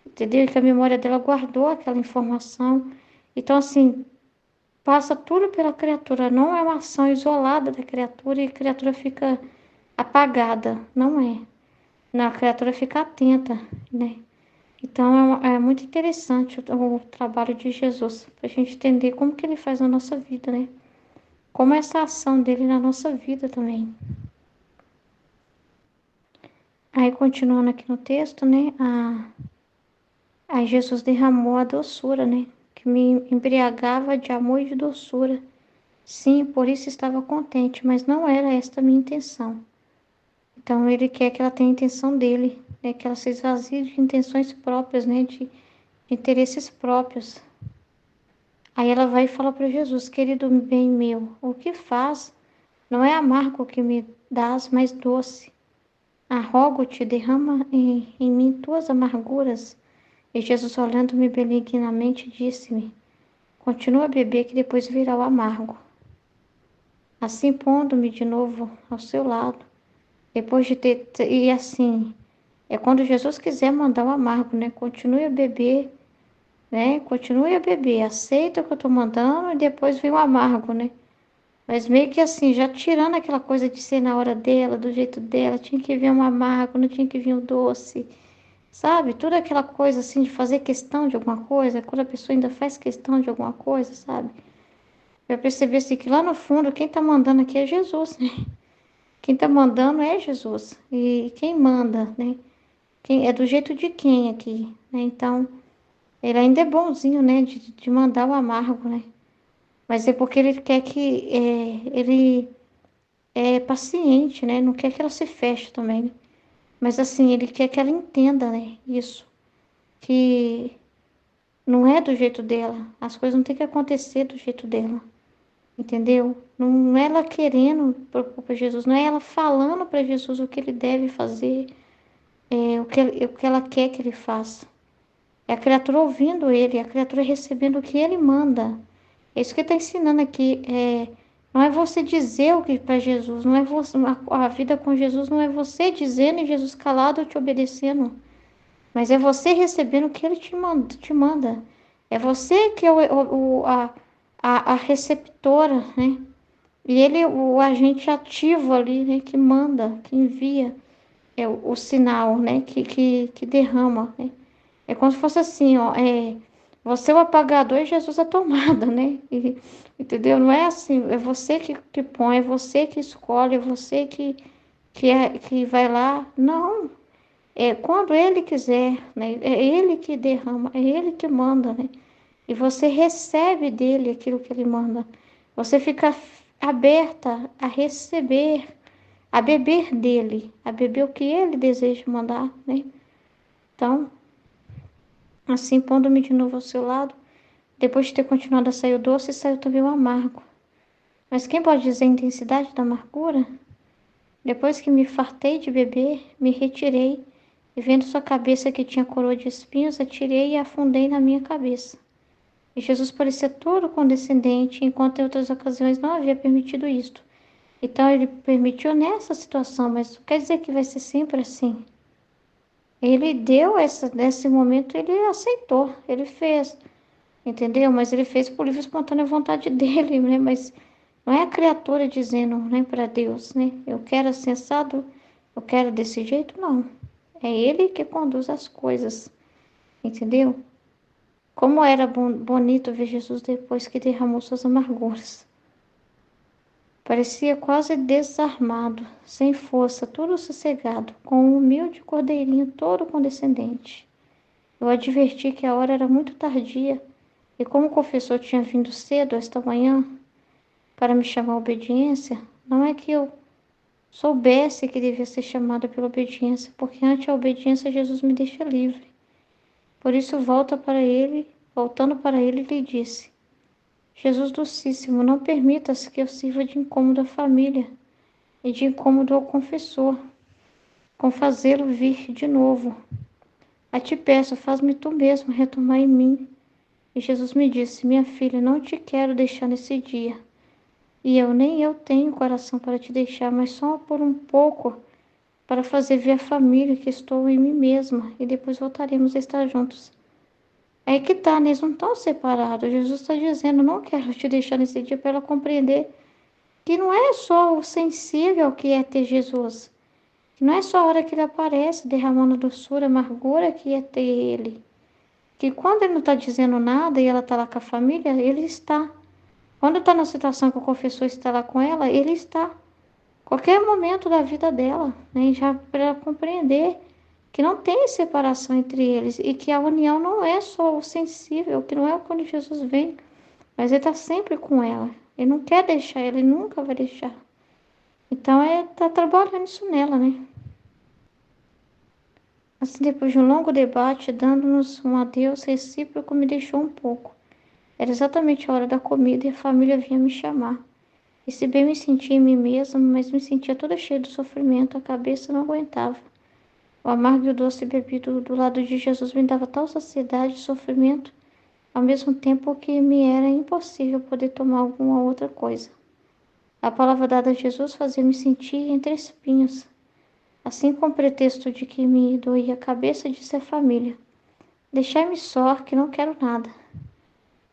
Entendeu? Que a memória dela guardou aquela informação. Então, assim, passa tudo pela criatura. Não é uma ação isolada da criatura e a criatura fica apagada. Não é. Não, a criatura fica atenta, né? Então, é muito interessante o trabalho de Jesus, para a gente entender como que ele faz na nossa vida, né? Como essa ação dele na nossa vida também. Aí, continuando aqui no texto, né? Aí Jesus derramou a doçura, né? Que me embriagava de amor e de doçura. Sim, por isso estava contente, mas não era esta a minha intenção. Então, ele quer que ela tenha a intenção dele, né? Que ela se esvazie de intenções próprias, né? De interesses próprios. Aí ela vai e fala para Jesus: querido bem meu, o que faz não é amargo que me dás, mas doce. Rogo-te, derrama em mim tuas amarguras. E Jesus, olhando-me benignamente, disse-me: continua a beber, que depois virá o amargo. Assim, pondo-me de novo ao seu lado, depois de ter. E assim, é quando Jesus quiser mandar o amargo, né? Continue a beber, né? Continue a beber, aceita o que eu estou mandando e depois vem o amargo, né? Mas meio que assim, já tirando aquela coisa de ser na hora dela, do jeito dela, tinha que vir um amargo, não tinha que vir um doce, sabe? Toda aquela coisa assim de fazer questão de alguma coisa, quando a pessoa ainda faz questão de alguma coisa, sabe? Vai perceber assim que lá no fundo quem tá mandando aqui é Jesus, né? Quem tá mandando é Jesus. E quem manda, né? Quem, é do jeito de quem aqui, né? Então, ele ainda é bonzinho, né? De mandar o amargo, né? Mas é porque ele quer que ele é paciente, né? Não quer que ela se feche também, né? Mas assim, ele quer que ela entenda, né? Isso. que não é do jeito dela. As coisas não tem que acontecer do jeito dela. Entendeu? Não é ela querendo para Jesus, não é ela falando para Jesus o que ele deve fazer, o que ela quer que ele faça. É a criatura ouvindo ele, é a criatura recebendo o que ele manda. É isso que ele está ensinando aqui. Não é você dizer o que para Jesus, não é você, a vida com Jesus não é você dizendo e Jesus calado ou te obedecendo, mas é você recebendo o que ele te manda. É você que é a receptora, né? E ele, o agente ativo ali, né? Que manda, que envia o sinal, né? Que derrama, né? É como se fosse assim, ó. Você é o apagador e Jesus a tomada, né? Entendeu? Não é assim, é você que põe, é você que escolhe, é você que vai lá. Não, é quando ele quiser, né? É ele que derrama, é ele que manda, né? E você recebe dele aquilo que ele manda. Você fica aberta a receber, a beber dele, a beber o que ele deseja mandar, né? Então, assim, pondo-me de novo ao seu lado, depois de ter continuado a sair o doce, saiu também o amargo. Mas quem pode dizer a intensidade da amargura? Depois que me fartei de beber, me retirei, e vendo sua cabeça que tinha coroa de espinhos, atirei e afundei na minha cabeça. E Jesus parecia todo condescendente, enquanto em outras ocasiões não havia permitido isto. Então ele permitiu nessa situação, mas não quer dizer que vai ser sempre assim. Ele deu nesse momento, ele aceitou, ele fez, entendeu? Mas ele fez por livre e espontânea vontade dele, né? Mas não é a criatura dizendo, né, para Deus, né? Eu quero assim assado, eu quero desse jeito, não. É ele que conduz as coisas, entendeu? Como era bonito ver Jesus depois que derramou suas amarguras. Parecia quase desarmado, sem força, todo sossegado, com um humilde cordeirinho todo condescendente. Eu adverti que a hora era muito tardia, e como o confessor tinha vindo cedo esta manhã para me chamar à obediência, não é que eu soubesse que devia ser chamada pela obediência, porque ante a obediência Jesus me deixa livre. Por isso voltando para ele, lhe disse: Jesus Docíssimo, não permitas que eu sirva de incômodo à família e de incômodo ao confessor, com fazê-lo vir de novo. A ti peço, faz-me tu mesmo retomar em mim. E Jesus me disse: minha filha, não te quero deixar nesse dia. E nem eu tenho coração para te deixar, mas só por um pouco, para fazer ver a família que estou em mim mesma, e depois voltaremos a estar juntos. É aí que tá, né? Eles não estão separados. Jesus está dizendo: não quero te deixar nesse dia, para ela compreender que não é só o sensível que é ter Jesus, que não é só a hora que ele aparece derramando doçura, amargura que é ter ele, que quando ele não está dizendo nada e ela está lá com a família, ele está. Quando está na situação que o confessor está lá com ela, ele está. Qualquer momento da vida dela, né? Já para ela compreender que não tem separação entre eles e que a união não é só o sensível, que não é quando Jesus vem, mas ele está sempre com ela. Ele não quer deixar, ele nunca vai deixar. Então, tá trabalhando isso nela, né? Assim, depois de um longo debate, dando-nos um adeus recíproco, me deixou um pouco. Era exatamente a hora da comida e a família vinha me chamar. E se bem me sentia em mim mesma, mas me sentia toda cheia de sofrimento, a cabeça não aguentava. O amargo e o doce bebido do lado de Jesus me dava tal saciedade e sofrimento, ao mesmo tempo que me era impossível poder tomar alguma outra coisa. A palavra dada a Jesus fazia-me sentir entre espinhos. Assim, com o pretexto de que me doía a cabeça, disse à família: deixai-me só, que não quero nada.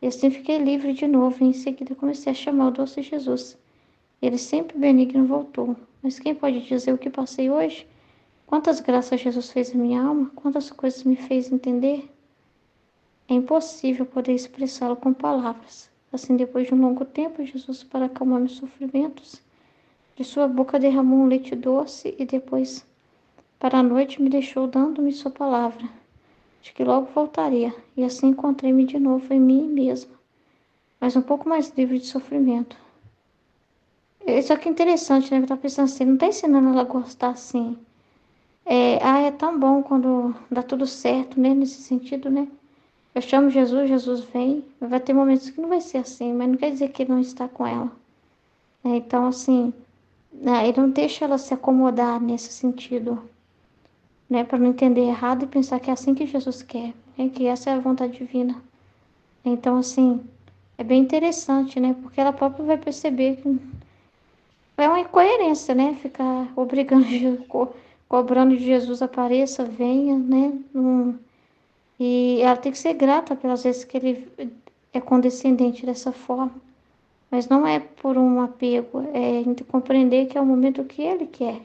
E assim fiquei livre de novo, e em seguida comecei a chamar o doce Jesus. Ele, sempre benigno, voltou. Mas quem pode dizer o que passei hoje? Quantas graças Jesus fez à minha alma? Quantas coisas me fez entender? É impossível poder expressá-lo com palavras. Assim, depois de um longo tempo, Jesus, para acalmar meus sofrimentos, de sua boca derramou um leite doce e depois, para a noite, me deixou dando-me sua palavra, de que logo voltaria. E assim encontrei-me de novo em mim mesma, mas um pouco mais livre de sofrimento. Isso aqui é interessante, né? Eu tava pensando assim, não tá ensinando ela a gostar assim. É tão bom quando dá tudo certo, né? Nesse sentido, né? Eu chamo Jesus, Jesus vem. Vai ter momentos que não vai ser assim, mas não quer dizer que ele não está com ela. Então, assim, né, ele não deixa ela se acomodar nesse sentido, né? Para não entender errado e pensar que é assim que Jesus quer, né? Que essa é a vontade divina. Então, assim, é bem interessante, né? Porque ela própria vai perceber que é uma incoerência, né? Ficar obrigando, cobrando de Jesus apareça, venha, né? E ela tem que ser grata pelas vezes que ele é condescendente dessa forma. Mas não é por um apego, é compreender que é o momento que ele quer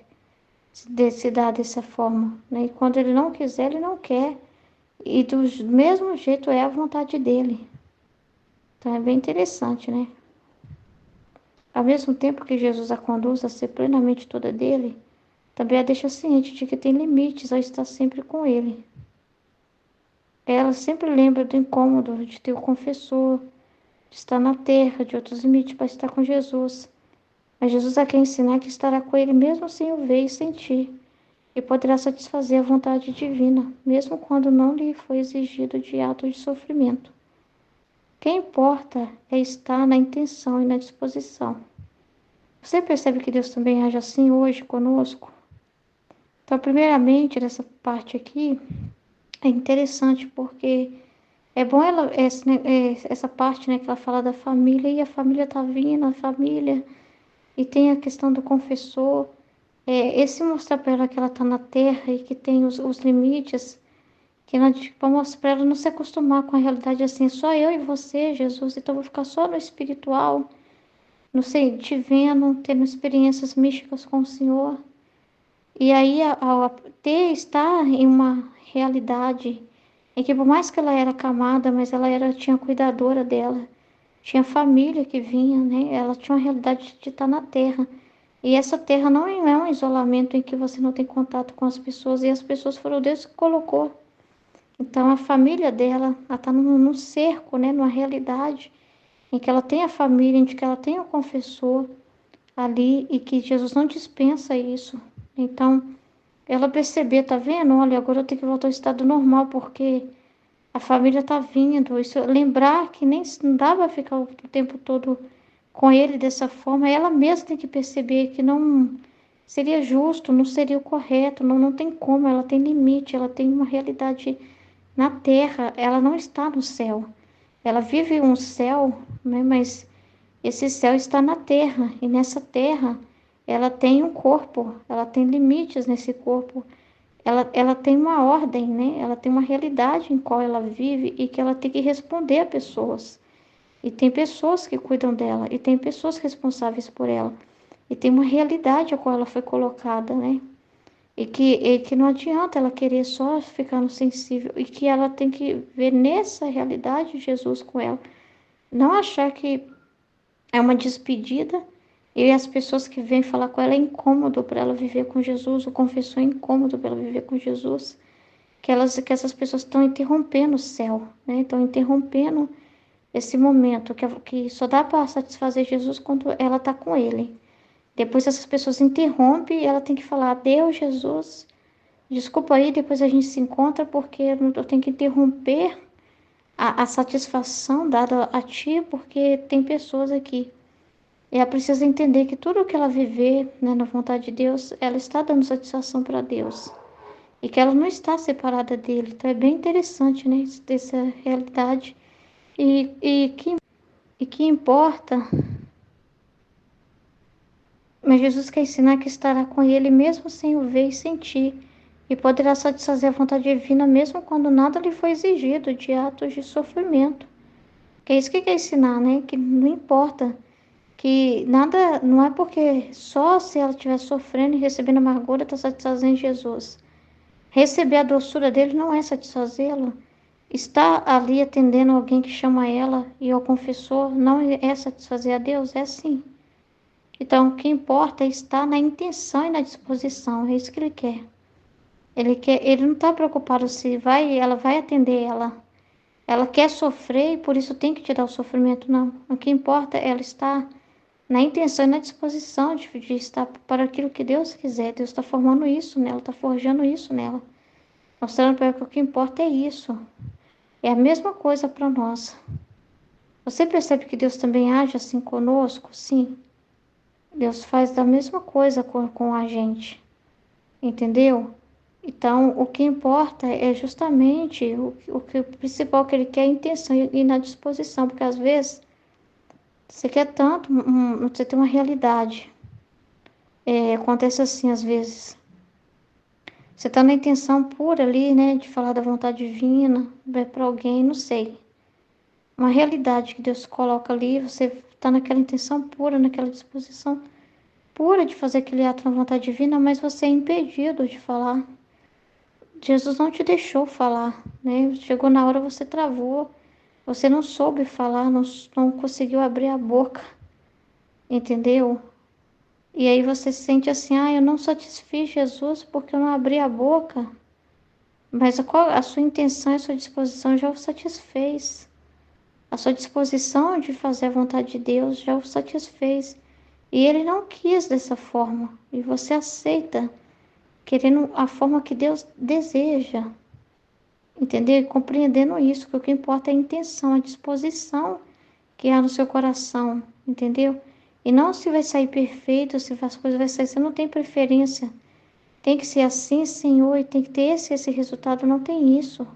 se dar dessa forma, né? E quando ele não quiser, ele não quer. E do mesmo jeito é a vontade dele. Então é bem interessante, né? Ao mesmo tempo que Jesus a conduz a ser plenamente toda dele, também a deixa ciente de que tem limites ao estar sempre com ele. Ela sempre lembra do incômodo de ter o confessor, de estar na terra, de outros limites para estar com Jesus. Mas Jesus a quer ensinar que estará com ele mesmo sem o ver e sentir, e poderá satisfazer a vontade divina, mesmo quando não lhe foi exigido de ato de sofrimento. O que importa é estar na intenção e na disposição. Você percebe que Deus também age assim hoje conosco? Então, primeiramente, nessa parte aqui, é interessante porque é bom essa parte, né, que ela fala da família, e a família tá vindo, a família, e tem a questão do confessor, esse mostrar para ela que ela tá na terra e que tem os limites, que ela, tipo, mostra para ela não se acostumar com a realidade assim, só eu e você, Jesus, então eu vou ficar só no espiritual, não sei, te vendo, tendo experiências místicas com o Senhor. E aí, estar em uma realidade em que, por mais que ela era acamada, mas tinha cuidadora dela, tinha família que vinha, né? Ela tinha uma realidade de estar na terra. E essa terra não é um isolamento em que você não tem contato com as pessoas, e as pessoas foram Deus que colocou. Então, a família dela, ela está num cerco, né? Numa realidade em que ela tem a família, em que ela tem o confessor ali, e que Jesus não dispensa isso. Então, ela perceber, tá vendo? Olha, agora eu tenho que voltar ao estado normal, porque a família tá vindo. Isso, lembrar que nem não dá pra ficar o tempo todo com ele dessa forma. Ela mesma tem que perceber que não seria justo, não seria o correto, não tem como. Ela tem limite, ela tem uma realidade na terra, ela não está no céu. Ela vive um céu, né? Mas esse céu está na terra, e nessa terra ela tem um corpo, ela tem limites nesse corpo. Ela tem uma ordem, né? Ela tem uma realidade em qual ela vive e que ela tem que responder a pessoas. E tem pessoas que cuidam dela, e tem pessoas responsáveis por ela. E tem uma realidade a qual ela foi colocada, né? E que não adianta ela querer só ficar no sensível, e que ela tem que ver nessa realidade Jesus com ela. Não achar que é uma despedida, e as pessoas que vêm falar com ela é incômodo para ela viver com Jesus, o confessor é incômodo para ela viver com Jesus, que essas pessoas estão interrompendo o céu, né? Estão interrompendo esse momento que só dá para satisfazer Jesus quando ela está com ele. Depois essas pessoas interrompem e ela tem que falar: Deus, Jesus, desculpa aí, depois a gente se encontra, porque eu tenho que interromper a satisfação dada a ti, porque tem pessoas aqui. E ela precisa entender que tudo que ela viver, né, na vontade de Deus, ela está dando satisfação para Deus. E que ela não está separada dele. Então é bem interessante, né, essa realidade. E que importa, mas Jesus quer ensinar que estará com ele mesmo sem o ver e sentir. E poderá satisfazer a vontade divina mesmo quando nada lhe foi exigido de atos de sofrimento. Que é isso que quer ensinar, né? Que não importa. Que nada, não é porque só se ela estiver sofrendo e recebendo amargura está satisfazendo Jesus. Receber a doçura dele não é satisfazê-lo. Estar ali atendendo alguém que chama ela e ao confessor não é satisfazer a Deus? É sim. Então, o que importa é estar na intenção e na disposição. É isso que ele quer. Ele não está preocupado se ela vai atender ela. Ela quer sofrer e por isso tem que te dar o sofrimento, não. O que importa é ela estar na intenção e na disposição de estar para aquilo que Deus quiser. Deus está formando isso nela, está forjando isso nela, mostrando para ela que o que importa é isso. É a mesma coisa para nós. Você percebe que Deus também age assim conosco? Sim. Deus faz da mesma coisa com a gente. Entendeu? Então, o que importa é justamente o principal que ele quer é a intenção e na disposição, porque às vezes você quer tanto, você tem uma realidade. Acontece assim às vezes. Você está na intenção pura ali, né, de falar da vontade divina, vai para alguém, não sei. Uma realidade que Deus coloca ali, você está naquela intenção pura, naquela disposição pura de fazer aquele ato na vontade divina, mas você é impedido de falar. Jesus não te deixou falar, né? Chegou na hora, você travou, você não soube falar, não conseguiu abrir a boca, entendeu? E aí você se sente assim, eu não satisfiz Jesus porque eu não abri a boca. Mas a sua intenção e a sua disposição já o satisfez. A sua disposição de fazer a vontade de Deus já o satisfez. E ele não quis dessa forma. E você aceita, querendo a forma que Deus deseja. Entendeu? E compreendendo isso, que o que importa é a intenção, a disposição que há no seu coração. Entendeu? E não se vai sair perfeito, se as coisas vão sair. Você não tem preferência. Tem que ser assim, Senhor, e tem que ter esse resultado. Não tem isso.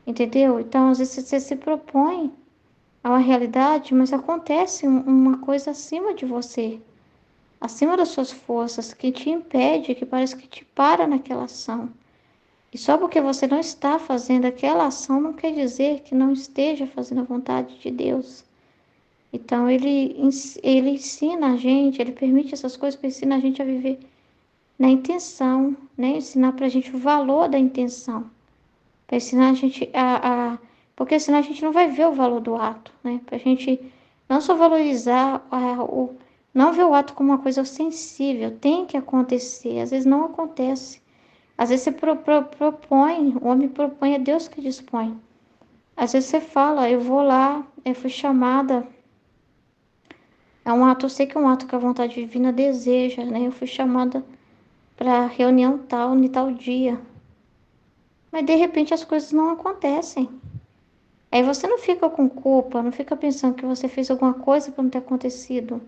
Entendeu? Então, às vezes você se propõe a uma realidade, mas acontece uma coisa acima de você, acima das suas forças, que te impede, que parece que te para naquela ação. E só porque você não está fazendo aquela ação, não quer dizer que não esteja fazendo a vontade de Deus. Então, ele ensina a gente, ele permite essas coisas para ensinar a gente a viver na intenção, né? Ensinar para a gente o valor da intenção. Para ensinar a gente porque senão a gente não vai ver o valor do ato, né? Para a gente não só valorizar, não ver o ato como uma coisa sensível, tem que acontecer, às vezes não acontece. Às vezes você propõe, o homem propõe, é Deus que dispõe. Às vezes você fala, eu vou lá, eu fui chamada, é um ato, eu sei que é um ato que a vontade divina deseja, né? Eu fui chamada para reunião tal, em tal dia. Mas de repente as coisas não acontecem. Aí você não fica com culpa, não fica pensando que você fez alguma coisa para não ter acontecido.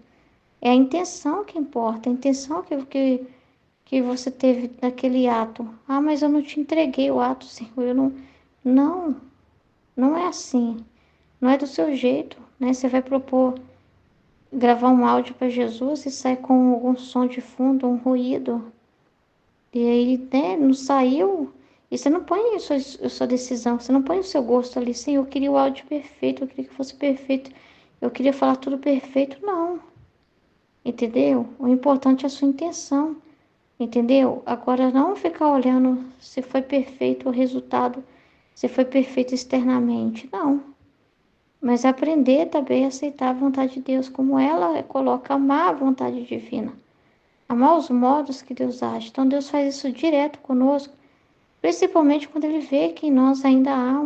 É a intenção que importa, a intenção que você teve naquele ato. Mas eu não te entreguei o ato, Senhor. Eu não. Não, não é assim. Não é do seu jeito, né? Você vai propor gravar um áudio para Jesus e sai com algum som de fundo, um ruído. E aí, né, não saiu. E você não põe a sua decisão, você não põe o seu gosto ali. Sim, eu queria o áudio perfeito, eu queria que fosse perfeito, eu queria falar tudo perfeito. Não, entendeu? O importante é a sua intenção, entendeu? Agora, não ficar olhando se foi perfeito o resultado, se foi perfeito externamente. Não. Mas aprender também a aceitar a vontade de Deus, como ela coloca, amar a vontade divina. Amar os modos que Deus age. Então, Deus faz isso direto conosco. Principalmente quando ele vê que em nós ainda há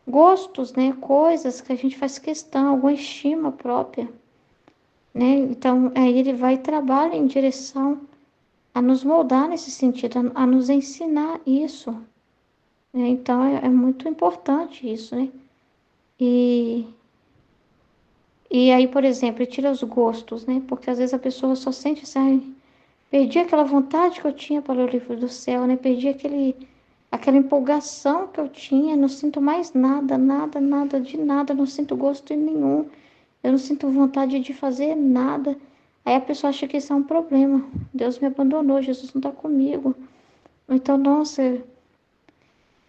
gostos, né? Coisas que a gente faz questão, alguma estima própria, né? Então, aí ele vai e trabalha em direção a nos moldar nesse sentido, a nos ensinar isso, né? Então, é muito importante isso, né? E aí, por exemplo, ele tira os gostos, né? Porque às vezes a pessoa só sente assim, perdi aquela vontade que eu tinha para ler o livro do céu, né? Perdi aquela empolgação que eu tinha, não sinto mais nada, nada, nada de nada, não sinto gosto nenhum, eu não sinto vontade de fazer nada. Aí a pessoa acha que isso é um problema. Deus me abandonou, Jesus não está comigo. Então, nossa,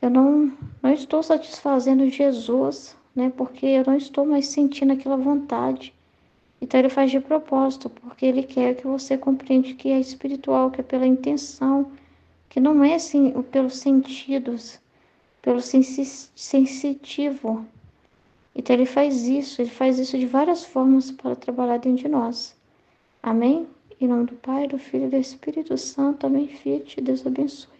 eu não estou satisfazendo Jesus, né? Porque eu não estou mais sentindo aquela vontade. Então ele faz de propósito, porque ele quer que você compreenda que é espiritual, que é pela intenção, que não é assim pelos sentidos, pelo sensitivo. Então ele faz isso de várias formas para trabalhar dentro de nós. Amém? Em nome do Pai, do Filho e do Espírito Santo. Amém, filho. Deus abençoe.